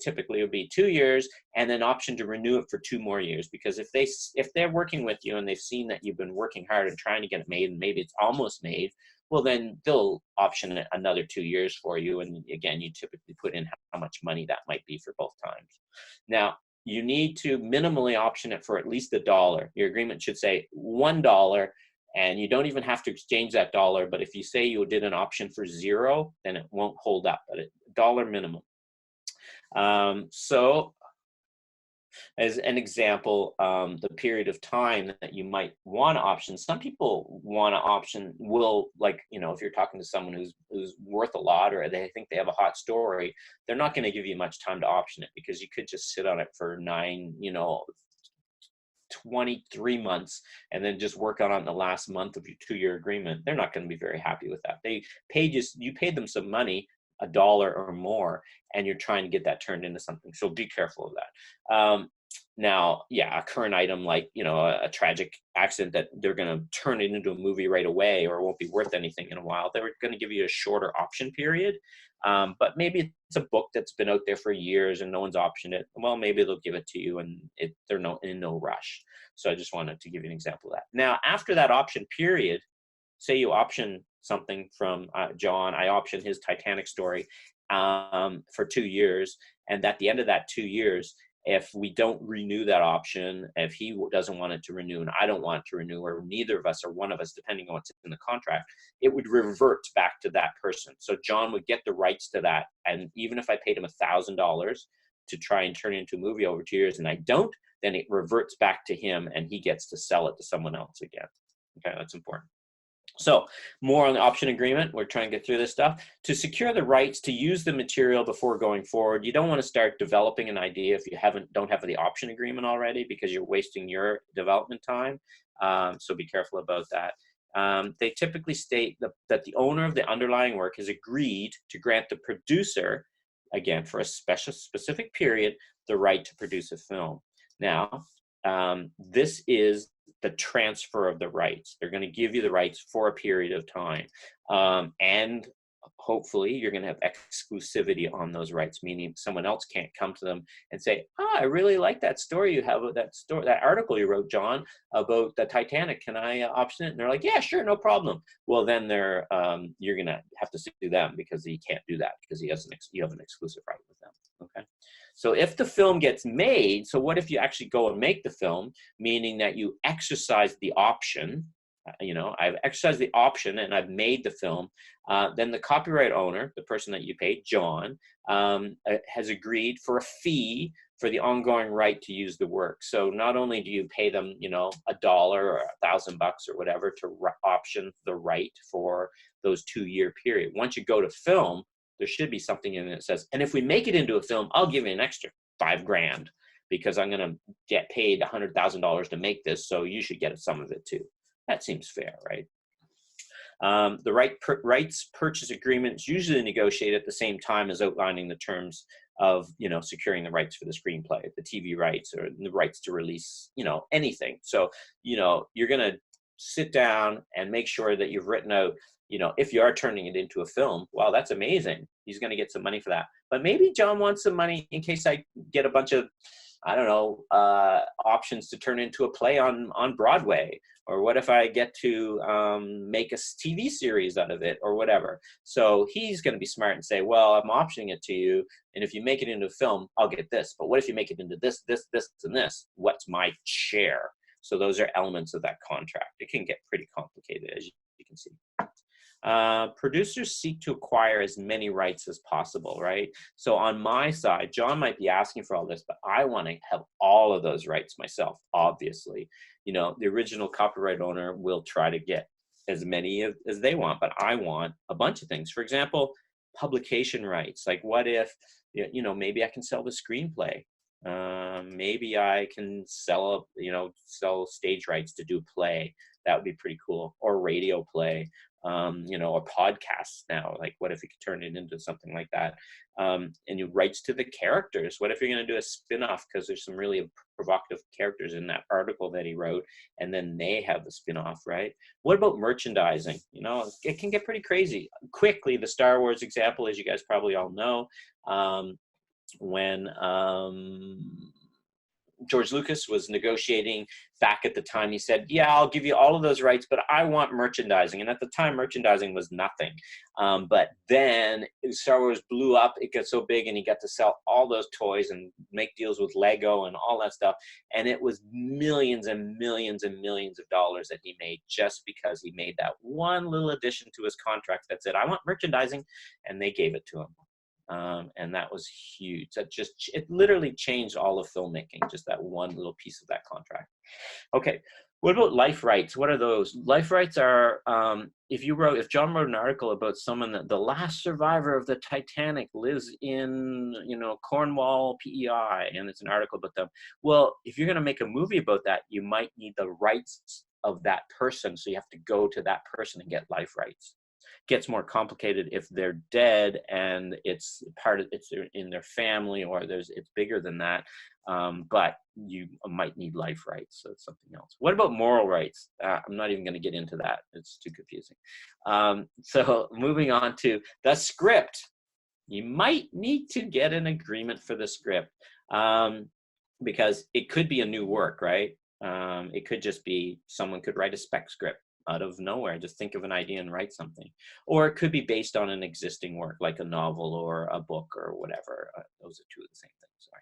Typically it would be 2 years, and then option to renew it for 2 more years. Because if they're working with you and they've seen that you've been working hard and trying to get it made, and maybe it's almost made, well, then they'll option it another 2 years for you. And again, you typically put in how much money that might be for both times. Now, you need to minimally option it for at least $1. Your agreement should say $1, and you don't even have to exchange that $1. But if you say you did an option for $0, then it won't hold up, but $1 minimum. So as an example, the period of time that you might want to option. Some people want to option if you're talking to someone who's worth a lot, or they think they have a hot story, they're not going to give you much time to option it, because you could just sit on it for 23 months and then just work on it in the last month of your 2-year agreement. They're not going to be very happy with that. You paid them some money, $1 or more, and you're trying to get that turned into something. So be careful of that. Now, a current item like, a tragic accident that they're going to turn it into a movie right away, or it won't be worth anything in a while, they're going to give you a shorter option period. But maybe it's a book that's been out there for years and no one's optioned it. Well, maybe they'll give it to you, and they're in no rush. So I just wanted to give you an example of that. Now, after that option period, say you option something from John, I optioned his Titanic story for 2 years. And at the end of that 2 years, If we don't renew that option, if he doesn't want it to renew and I don't want it to renew, or neither of us or one of us, depending on what's in the contract, it would revert back to that person. So John would get the rights to that. And even if I paid him $1,000 to try and turn it into a movie over 2 years and I don't, then it reverts back to him and he gets to sell it to someone else again. Okay, that's important. So more on the option agreement. We're trying to get through this stuff. To secure the rights to use the material before going forward, you don't want to start developing an idea if you don't have the option agreement already, because you're wasting your development time. So be careful about that. They typically state that the owner of the underlying work has agreed to grant the producer, again, for a specific period, the right to produce a film. Now, this is the transfer of the rights. They're going to give you the rights for a period of time. And hopefully you're going to have exclusivity on those rights, meaning someone else can't come to them and say, I really like that story you have, that article you wrote, John, about the Titanic. Can I option it? And they're like, yeah, sure, no problem. Well, then you're going to have to sue them because he can't do that because you have an exclusive right with them. Okay. So if the film gets made, so what if you actually go and make the film, meaning that you exercise the option, I've exercised the option and I've made the film, then the copyright owner, the person that you paid, John, has agreed for a fee for the ongoing right to use the work. So not only do you pay them, $1 or $1,000 or whatever to option the right for those 2-year period. Once you go to film, there should be something in it that says, and if we make it into a film, I'll give you an extra $5,000 because I'm going to get paid $100,000 to make this. So you should get some of it too. That seems fair, right? The rights purchase agreements usually negotiate at the same time as outlining the terms of, securing the rights for the screenplay, the TV rights, or the rights to release, anything. So, you're going to sit down and make sure that you've written out, if you are turning it into a film, wow, that's amazing. He's going to get some money for that. But maybe John wants some money in case I get a bunch of, I don't know, options to turn into a play on Broadway. Or what if I get to make a TV series out of it or whatever. So he's going to be smart and say, well, I'm optioning it to you. And if you make it into a film, I'll get this. But what if you make it into this, and this? What's my share? So those are elements of that contract. It can get pretty complicated, as you can see. Producers seek to acquire as many rights as possible, right? So on my side, John might be asking for all this, but I want to have all of those rights myself, obviously. The original copyright owner will try to get as many as they want, but I want a bunch of things. For example, publication rights. Like what if, maybe I can sell the screenplay. Maybe I can sell stage rights to do a play. That would be pretty cool. Or radio play. Or podcasts now. Like, what if you could turn it into something like that? And you rights to the characters. What if you're going to do a spin-off because there's some really provocative characters in that article that he wrote, and then they have the spin-off, right? What about merchandising? It can get pretty crazy. Quickly, the Star Wars example, as you guys probably all know, when George Lucas was negotiating back at the time, he said, yeah, I'll give you all of those rights, but I want merchandising. And at the time, merchandising was nothing. But then Star Wars blew up. It got so big and he got to sell all those toys and make deals with Lego and all that stuff. And it was millions and millions and millions of dollars that he made just because he made that one little addition to his contract that said, I want merchandising. And they gave it to him. And that was huge. It literally changed all of filmmaking, just that one little piece of that contract. Okay, what about life rights? What are those? Life rights are, if John wrote an article about someone that the last survivor of the Titanic lives in, Cornwall, PEI, and it's an article about them. Well, if you're going to make a movie about that, you might need the rights of that person. So you have to go to that person and get life rights. Gets more complicated if they're dead and it's in their family, or it's bigger than that. But you might need life rights, so it's something else. What about moral rights? I'm not even going to get into that. It's too confusing. So moving on to the script. You might need to get an agreement for the script because it could be a new work, right? It could just be someone could write a spec script out of nowhere. Just think of an idea and write something. Or it could be based on an existing work, like a novel or a book or whatever. Those are two of the same things, sorry.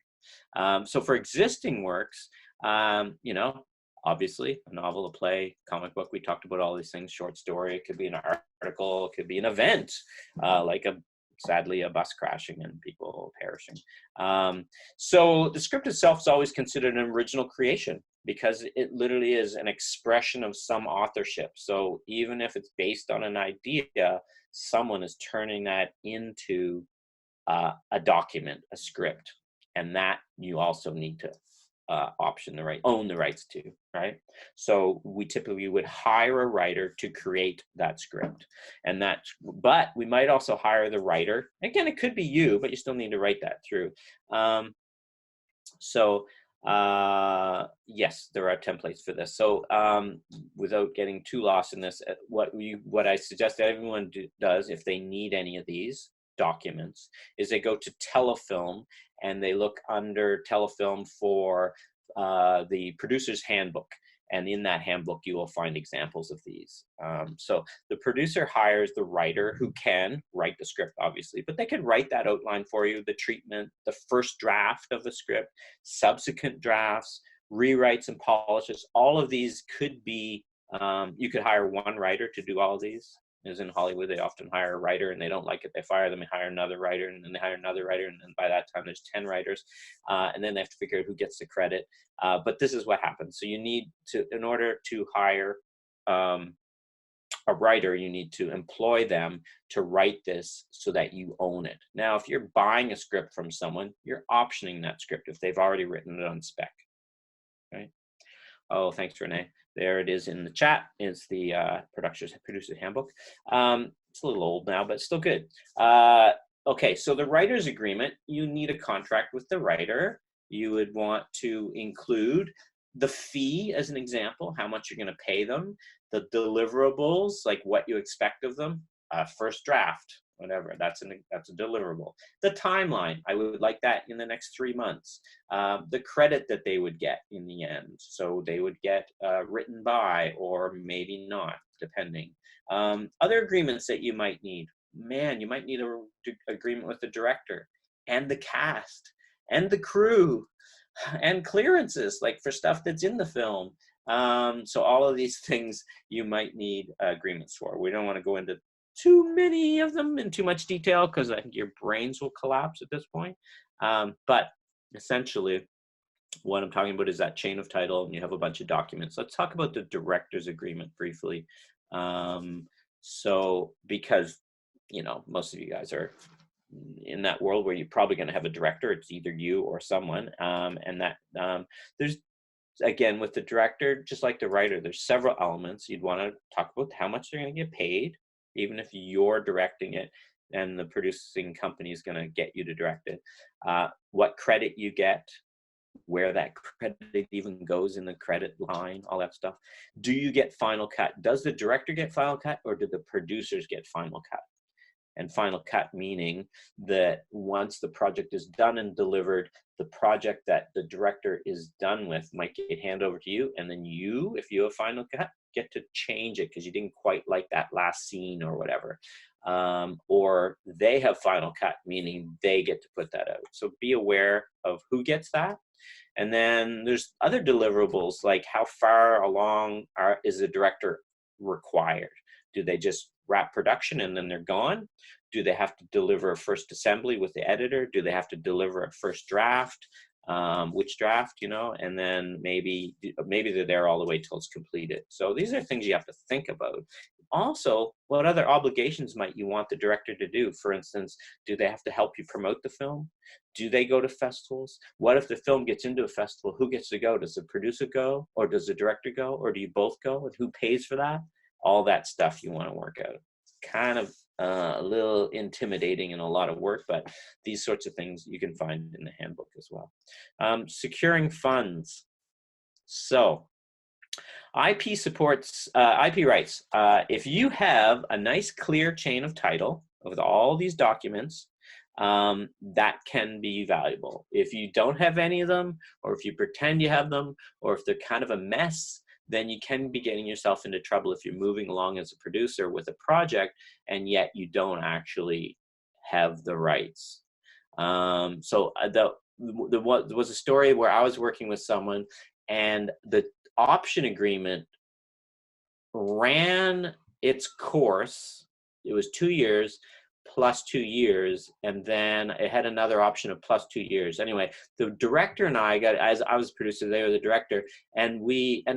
So for existing works, you know, obviously a novel, a play, comic book, we talked about all these things, short story, it could be an article, it could be an event, like sadly a bus crashing and people perishing. So the script itself is always considered an original creation because it literally is an expression of some authorship. So even if it's based on an idea, someone is turning that into a document, a script, and that you also need to own the rights to, right? So we typically would hire a writer to create that script, and but we might also hire the writer. Again, it could be you, but you still need to write that through. So yes, there are templates for this. So without getting too lost in this, what I suggest that everyone does if they need any of these documents is they go to Telefilm and they look under Telefilm for the producer's handbook. And in that handbook, you will find examples of these. So the producer hires the writer who can write the script, obviously, but they can write that outline for you, the treatment, the first draft of the script, subsequent drafts, rewrites and polishes. All of these could be, you could hire one writer to do all of these. As in Hollywood, they often hire a writer and they don't like it, they fire them, they hire another writer, and then they hire another writer, and then by that time there's 10 writers, and then they have to figure out who gets the credit. But this is what happens. So you need to, in order to hire a writer, you need to employ them to write this so that you own it. Now, if you're buying a script from someone, you're optioning that script if they've already written it on spec, right? Oh, thanks, Renee. There it is in the chat. It's the producer's handbook. It's a little old now, but still good. Okay, so the writer's agreement, you need a contract with the writer. You would want to include the fee as an example, how much you're going to pay them, the deliverables, like what you expect of them, first draft, whatever, that's a deliverable. The timeline, I would like that in the next 3 months. The credit that they would get in the end. So they would get written by, or maybe not, depending. Other agreements that you might need. Man, you might need an agreement with the director and the cast and the crew and clearances, like for stuff that's in the film. So all of these things you might need agreements for. We don't want to go into too many of them in too much detail because I think your brains will collapse at this point. But essentially, what I'm talking about is that chain of title, and you have a bunch of documents. Let's talk about the director's agreement briefly. So because, you know, most of you guys are in that world where you're probably going to have a director, it's either you or someone, and that there's, again, with the director, just like the writer, there's several elements. You'd want to talk about how much they're going to get paid, even if you're directing it and the producing company is going to get you to direct it. What credit you get, where that credit even goes in the credit line, all that stuff. Do you get final cut? Does the director get final cut, or do the producers get final cut? And final cut meaning that once the project is done and delivered, the project that the director is done with might get handed over to you, and then you, if you have final cut, get to change it because you didn't quite like that last scene or whatever. Or they have final cut, meaning they get to put that out. So be aware of who gets that. And then there's other deliverables, like how far along is the director required? Do they just wrap production and then they're gone? Do they have to deliver a first assembly with the editor? Do they have to deliver a first draft? Which draft, you know, and then maybe they're there all the way till it's completed. So these are things you have to think about. Also, what other obligations might you want the director to do? For instance, do they have to help you promote the film? Do they go to festivals? What if the film gets into a festival? Who gets to go? Does the producer go, or does the director go, or do you both go? And who pays for that? All that stuff you want to work out. Kind of a little intimidating and a lot of work, but these sorts of things you can find in the handbook as well. Securing funds. So IP supports IP rights. If you have a nice clear chain of title with all these documents, that can be valuable. If you don't have any of them, or if you pretend you have them, or if they're kind of a mess, then you can be getting yourself into trouble if you're moving along as a producer with a project and yet you don't actually have the rights. So there was a story where I was working with someone, and the option agreement ran its course. It was 2 years plus 2 years, and then it had another option of plus 2 years. Anyway, the director and I got, as I was producer, they were the director, and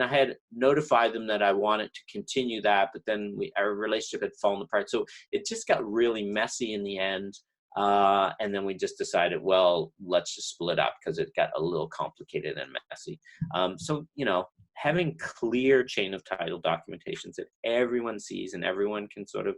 I had notified them that I wanted to continue that, but then our relationship had fallen apart. So it just got really messy in the end. And then we just decided, well, let's just split up because it got a little complicated and messy. So, having clear chain of title documentations that everyone sees and everyone can sort of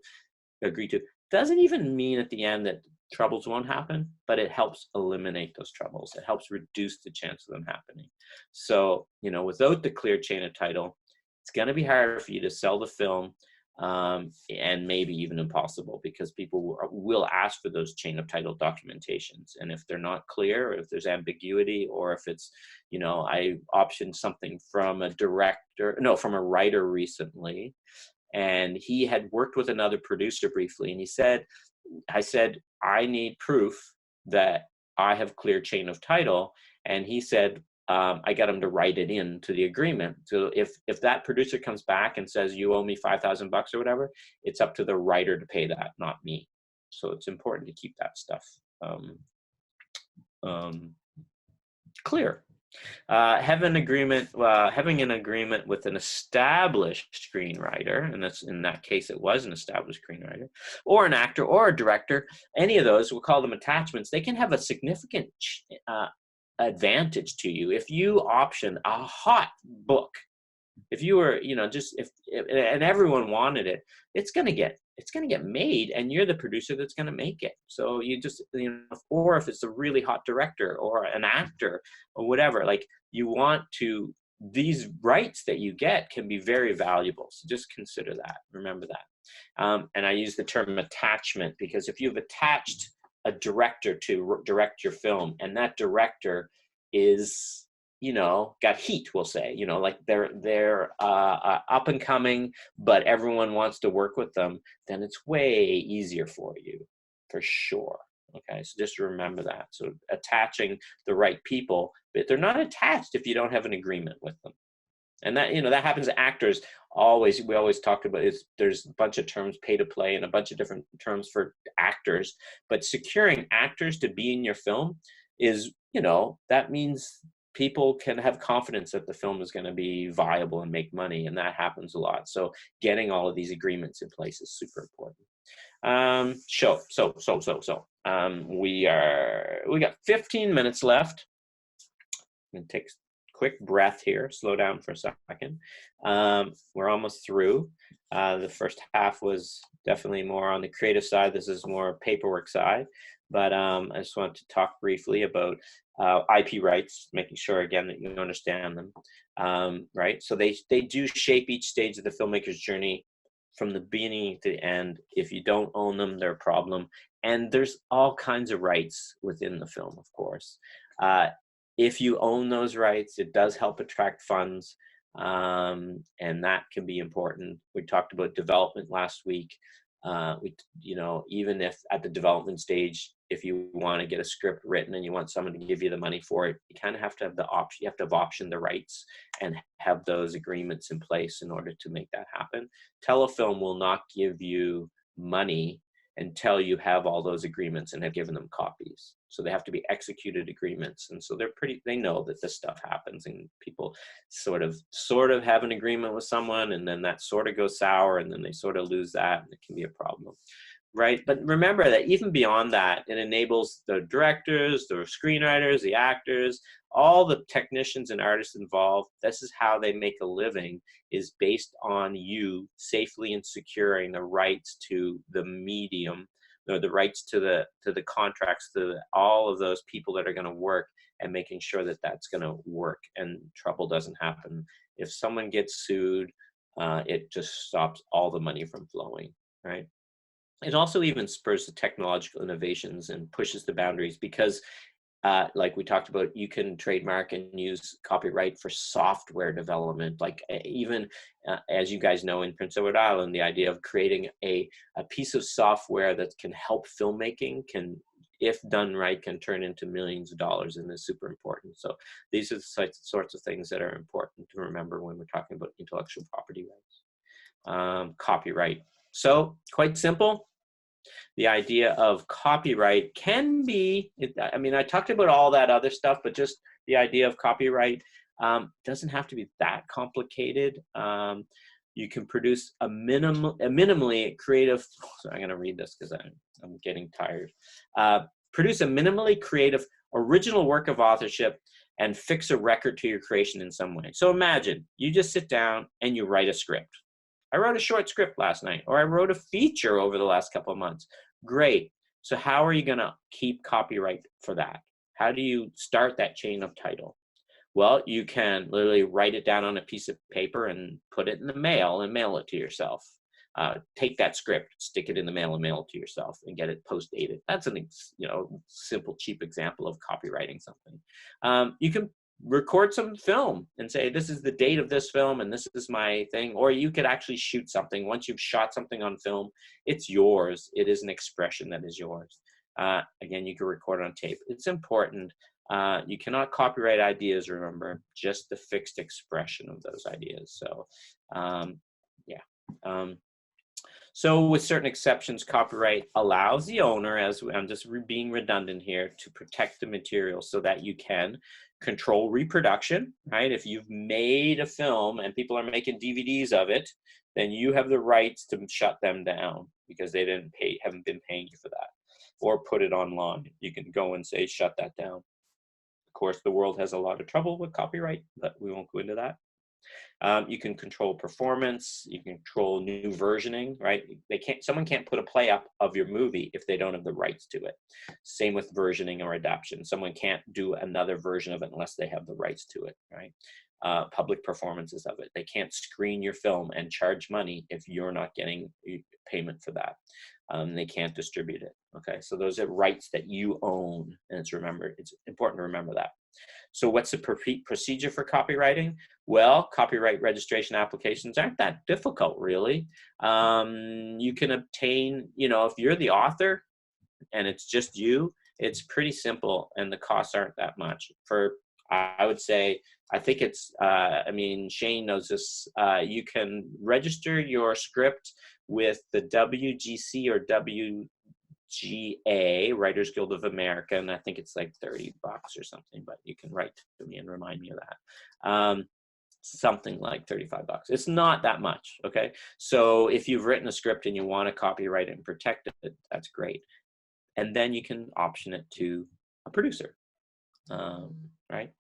agree to doesn't even mean at the end that troubles won't happen, but it helps eliminate those troubles. It helps reduce the chance of them happening. So, without the clear chain of title, it's going to be harder for you to sell the film, and maybe even impossible, because people will ask for those chain of title documentations. And if they're not clear, or if there's ambiguity, or if it's, I optioned something from from a writer recently, and he had worked with another producer briefly, and I said, I need proof that I have clear chain of title. And he said, I got him to write it into the agreement. So if that producer comes back and says, you owe me $5,000 or whatever, it's up to the writer to pay that, not me. So it's important to keep that stuff clear. Having an agreement with an established screenwriter, and that's, in that case, it was an established screenwriter, or an actor, or a director. Any of those, we'll call them attachments. They can have a significant advantage to you if you option a hot book. If you were, and everyone wanted it, it's going to get made, and you're the producer that's going to make it. So you just, or if it's a really hot director or an actor or whatever, like, these rights that you get can be very valuable. So just consider that, remember that. And I use the term attachment because if you've attached a director to direct your film, and that director is, got heat, we'll say, like they're up and coming, but everyone wants to work with them, then it's way easier for you, for sure. Okay, so just remember that. So attaching the right people, but they're not attached if you don't have an agreement with them. And that, that happens to actors always. We always talk about there's a bunch of terms, pay to play, and a bunch of different terms for actors, but securing actors to be in your film is, that means people can have confidence that the film is going to be viable and make money. And that happens a lot. So getting all of these agreements in place is super important. We got 15 minutes left. I'm going to take quick breath here, slow down for a second. We're almost through. The first half was definitely more on the creative side. This is more paperwork side, but I just want to talk briefly about IP rights, making sure again that you understand them. Right, so they do shape each stage of the filmmaker's journey from the beginning to the end. If you don't own them, they're a problem. And there's all kinds of rights within the film, of course. If you own those rights, it does help attract funds, and that can be important. We talked about development last week. Even if at the development stage, if you want to get a script written and you want someone to give you the money for it, you kind of have to have the option. You have to have optioned the rights and have those agreements in place in order to make that happen. Telefilm will not give you money until you have all those agreements and have given them copies. So they have to be executed agreements. And so they know that this stuff happens, and people sort of have an agreement with someone, and then that sort of goes sour, and then they sort of lose that, and it can be a problem. Right? But remember that even beyond that, it enables the directors, the screenwriters, the actors, all the technicians and artists involved. This is how they make a living, is based on you safely and securing the rights to the medium, or the rights to the contracts, to all of those people that are going to work, and making sure that that's going to work and trouble doesn't happen. If someone gets sued, it just stops all the money from flowing, right? It also even spurs the technological innovations and pushes the boundaries, because like we talked about, you can trademark and use copyright for software development. Like even as you guys know, in Prince Edward Island, the idea of creating a piece of software that can help filmmaking if done right, can turn into millions of dollars and is super important. So these are the sorts of things that are important to remember when we're talking about intellectual property rights. Copyright. So quite simple. The idea of copyright can be, I mean, I talked about all that other stuff, but just the idea of copyright doesn't have to be that complicated. You can produce a minimally creative, so I'm going to read this because I'm getting tired. Produce a minimally creative original work of authorship and fix a record to your creation in some way. So imagine you just sit down and you write a script. I wrote a short script last night, or I wrote a feature over the last couple of months. Great. So how are you going to keep copyright for that? How do you start that chain of title? Well, you can literally write it down on a piece of paper and put it in the mail and mail it to yourself. Take that script, stick it in the mail and mail it to yourself and get it post-dated. That's an simple, cheap example of copywriting something. You can record some film and say, this is the date of this film and this is my thing. Or you could actually shoot something. Once you've shot something on film, it's yours. It is an expression that is yours. Again, you can record on tape. It's important. You cannot copyright ideas, remember, just the fixed expression of those ideas. So, so with certain exceptions, copyright allows the owner, as I'm just being redundant here, to protect the material so that you can control reproduction, right? If you've made a film and people are making DVDs of it, then you have the rights to shut them down because they haven't been paying you for that. Or put it online. You can go and say, shut that down. Of course, the world has a lot of trouble with copyright, but we won't go into that. You can control performance. You can control new versioning, right? Someone can't put a play up of your movie if they don't have the rights to it. Same with versioning or adaptation. Someone can't do another version of it unless they have the rights to it, right? Public performances of it. They can't screen your film and charge money if you're not getting payment for that. They can't distribute it. Okay, so those are rights that you own, and it's important to remember that. So what's the procedure for copywriting? Well, copyright registration applications aren't that difficult, really. You can obtain, if you're the author and it's just you, it's pretty simple and the costs aren't that much. I would say, I think it's, Shane knows this, you can register your script with the WGC or WGA, Writers Guild of America, and I think it's like $30 or something, but you can write to me and remind me of that. Something like $35. It's not that much, okay? So if you've written a script and you want to copyright it and protect it, that's great. And then you can option it to a producer, right?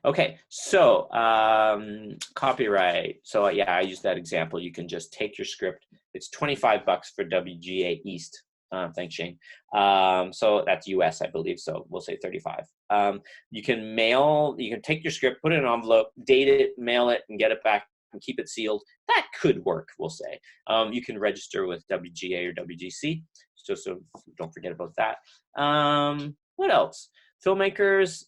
Okay, so copyright. So yeah, I use that example. You can just take your script. It's $25 for WGA East. Thanks, Shane. So that's US, I believe. So we'll say 35. You can take your script, put it in an envelope, date it, mail it, and get it back and keep it sealed. That could work, we'll say. You can register with WGA or WGC. So don't forget about that. What else? Filmmakers,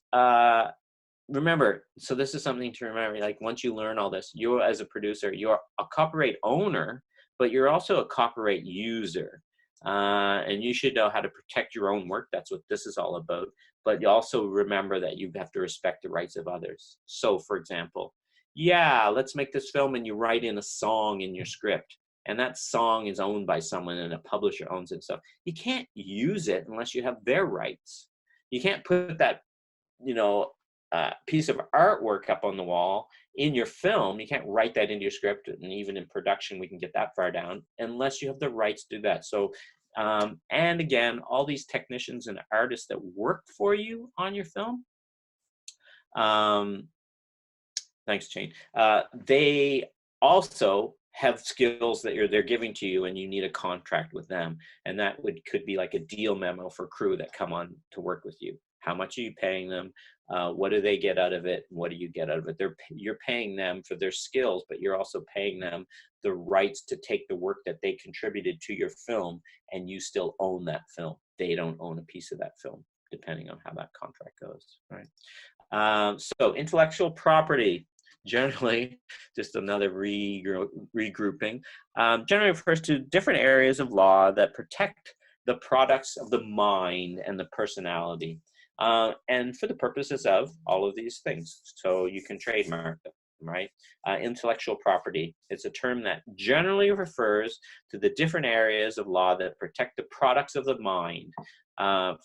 remember, so this is something to remember, like once you learn all this, as a producer, you're a copyright owner, but you're also a copyright user. And you should know how to protect your own work. That's what this is all about. But you also remember that you have to respect the rights of others. So for example, let's make this film and you write in a song in your script. And that song is owned by someone and a publisher owns it and stuff. You can't use it unless you have their rights. You can't put that, piece of artwork up on the wall in your film. You can't write that into your script, and even in production we can get that far down unless you have the rights to do that. So and again, all these technicians and artists that work for you on your film, thanks, Jane, they also have skills that they're giving to you, and you need a contract with them, and that could be like a deal memo for crew that come on to work with you. How much are you paying them? What do they get out of it? What do you get out of it? You're paying them for their skills, but you're also paying them the rights to take the work that they contributed to your film, and you still own that film. They don't own a piece of that film, depending on how that contract goes, right? So intellectual property, generally, just another regrouping, generally refers to different areas of law that protect the products of the mind and the personality, and for the purposes of all of these things. So you can trademark them, right? Intellectual property. It's a term that generally refers to the different areas of law that protect the products of the mind.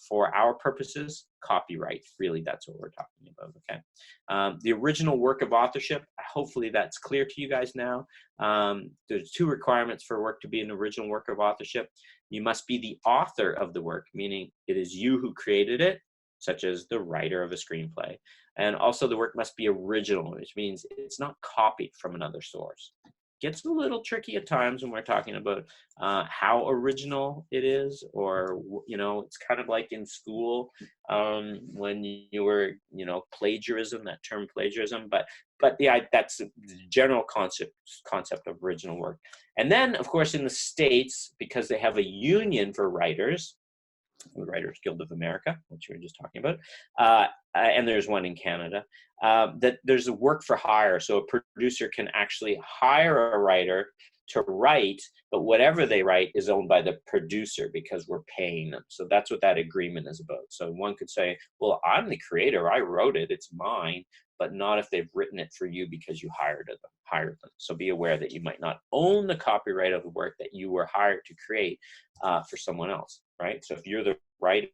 For our purposes, copyright, really, that's what we're talking about, okay? The original work of authorship, hopefully that's clear to you guys now. There's 2 requirements for work to be an original work of authorship. You must be the author of the work, meaning it is you who created it, such as the writer of a screenplay. And also the work must be original, which means it's not copied from another source. Gets a little tricky at times when we're talking about how original it is, or, you know, it's kind of like in school when you were, you know, plagiarism, that term plagiarism, but yeah, that's the general concept of original work. And then, of course, in the States, because they have a union for writers, the Writers Guild of America, which we were just talking about, and there's one in Canada, that there's a work for hire. So a producer can actually hire a writer to write, but whatever they write is owned by the producer because we're paying them. So that's what that agreement is about. So one could say, well, I'm the creator, I wrote it, it's mine, but not if they've written it for you because you hired them. So be aware that you might not own the copyright of the work that you were hired to create for someone else, right? So if you're the writer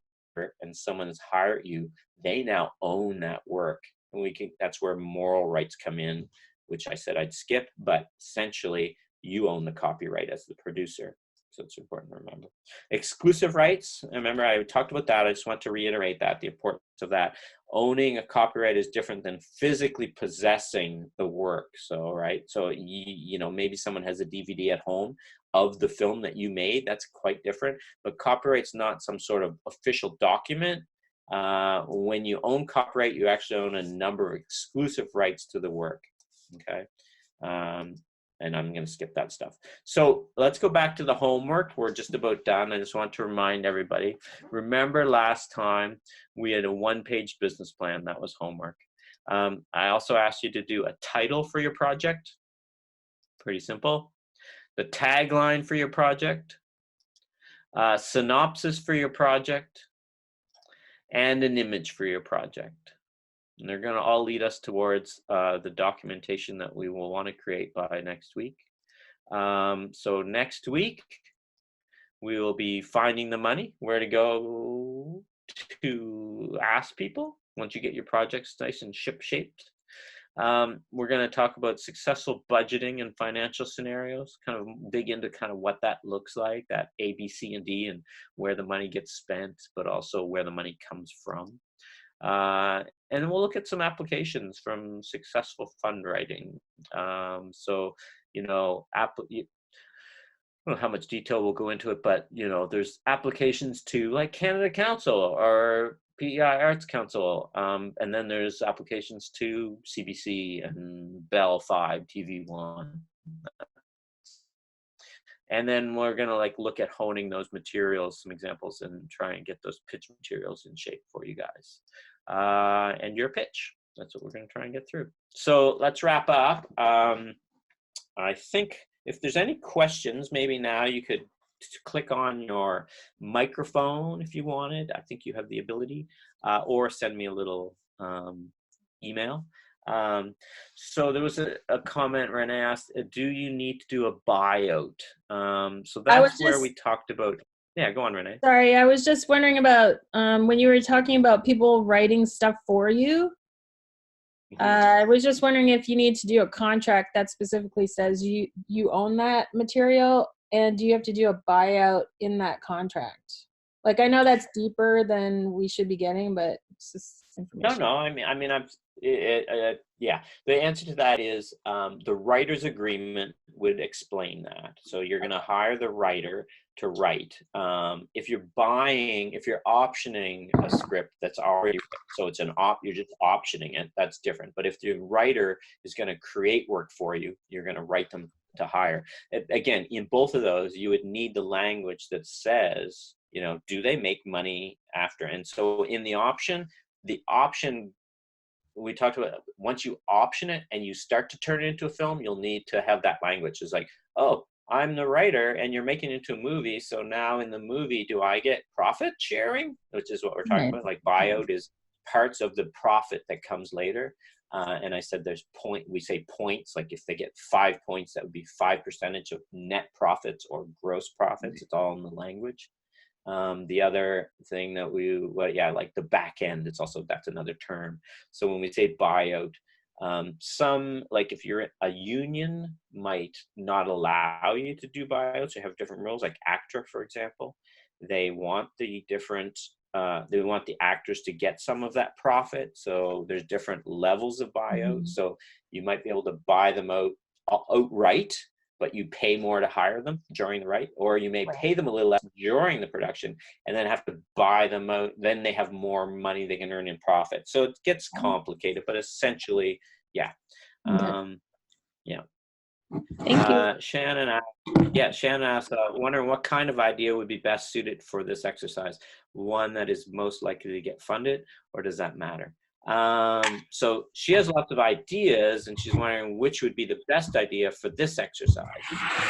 and someone has hired you, they now own that work. And that's where moral rights come in, which I said I'd skip, but essentially you own the copyright as the producer. So it's important to remember. Exclusive rights, remember I talked about that. I just want to reiterate that, the importance of that. Owning a copyright is different than physically possessing the work. So, right, so you know, maybe someone has a DVD at home of the film that you made, that's quite different. But copyright's not some sort of official document. When you own copyright, you actually own a number of exclusive rights to the work, okay? And I'm going to skip that stuff. So let's go back to the homework. We're just about done. I just want to remind everybody, remember last time we had a 1-page business plan. That was homework. I also asked you to do a title for your project. Pretty simple. The tagline for your project, synopsis for your project, and an image for your project. And they're going to all lead us towards the documentation that we will want to create by next week. So next week, we will be finding the money, where to go to ask people once you get your projects nice and ship-shaped. We're going to talk about successful budgeting and financial scenarios, kind of dig into kind of what that looks like, that A, B, C, and D, and where the money gets spent, but also where the money comes from. And we'll look at some applications from successful fundraising. So, you know, I don't know how much detail we'll go into it, but, you know, there's applications to like Canada Council or PEI Arts Council. And then there's applications to CBC and Bell 5, TV1. And then we're going to like look at honing those materials, some examples, and try and get those pitch materials in shape for you guys. And your pitch. That's what we're going to try and get through. So let's wrap up. I think if there's any questions, maybe now you could click on your microphone if you wanted. I think you have the ability, or send me a little email. So there was a comment Renee asked, do you need to do a buyout? So that's where we talked about. Yeah, go on, Renee.
Sorry, I was just wondering about when you were talking about people writing stuff for you. I was just wondering if you need to do a contract that specifically says you own that material, and do you have to do a buyout in that contract? Like, I know that's deeper than we should be getting, but it's just information.
No. Yeah. The answer to that is the writer's agreement would explain that. So you're going to hire the writer to write. If you're optioning a script that's already, so it's you're just optioning it, that's different. But if the writer is going to create work for you, you're going to write them to hire. Again, in both of those, you would need the language that says, you know, do they make money after? And so in the option we talked about, once you option it and you start to turn it into a film, you'll need to have that language. It's like, oh, I'm the writer and you're making it into a movie. So now in the movie, do I get profit sharing? Which is what we're talking
Right.
about. Like buyout is parts of the profit that comes later. And I said we say points, like if they get 5 points, that would be 5% of net profits or gross profits. It's all in the language. The other thing that like the back end, that's another term. So when we say buyout, some, like if you're a union, might not allow you to do buyouts. You have different rules, like ACTRA, for example. They want the actors to get some of that profit. So there's different levels of buyout. So you might be able to buy them out outright, but you pay more to hire them during the write, or you may pay them a little less during the production and then have to buy them out. Then they have more money they can earn in profit. So it gets complicated, but essentially, yeah. Yeah.
Thank you.
Shannon asked, wondering what kind of idea would be best suited for this exercise? One that is most likely to get funded, or does that matter? So she has lots of ideas and she's wondering which would be the best idea for this exercise.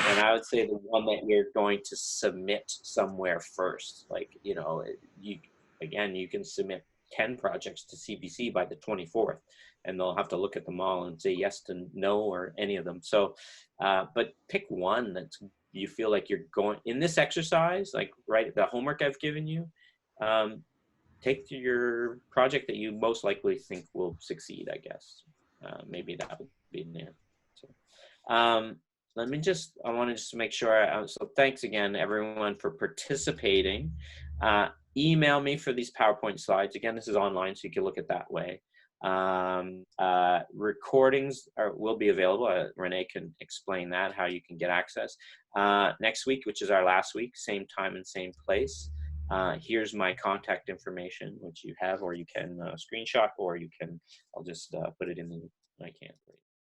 And I would say the one that you're going to submit somewhere first. Like, you can submit 10 projects to CBC by the 24th, and they'll have to look at them all and say yes to no or any of them. So, but pick one that you feel like you're going in this exercise, like the homework I've given you. Take to your project that you most likely think will succeed, I guess. Maybe that would be an answer. I want to just make sure. So thanks again, everyone, for participating. Email me for these PowerPoint slides. Again, this is online, so you can look at that way. Recordings will be available. Renee can explain that, how you can get access. Next week, which is our last week, same time and same place. Here's my contact information, which you have, or you can screenshot, or I'll just put it in I can't.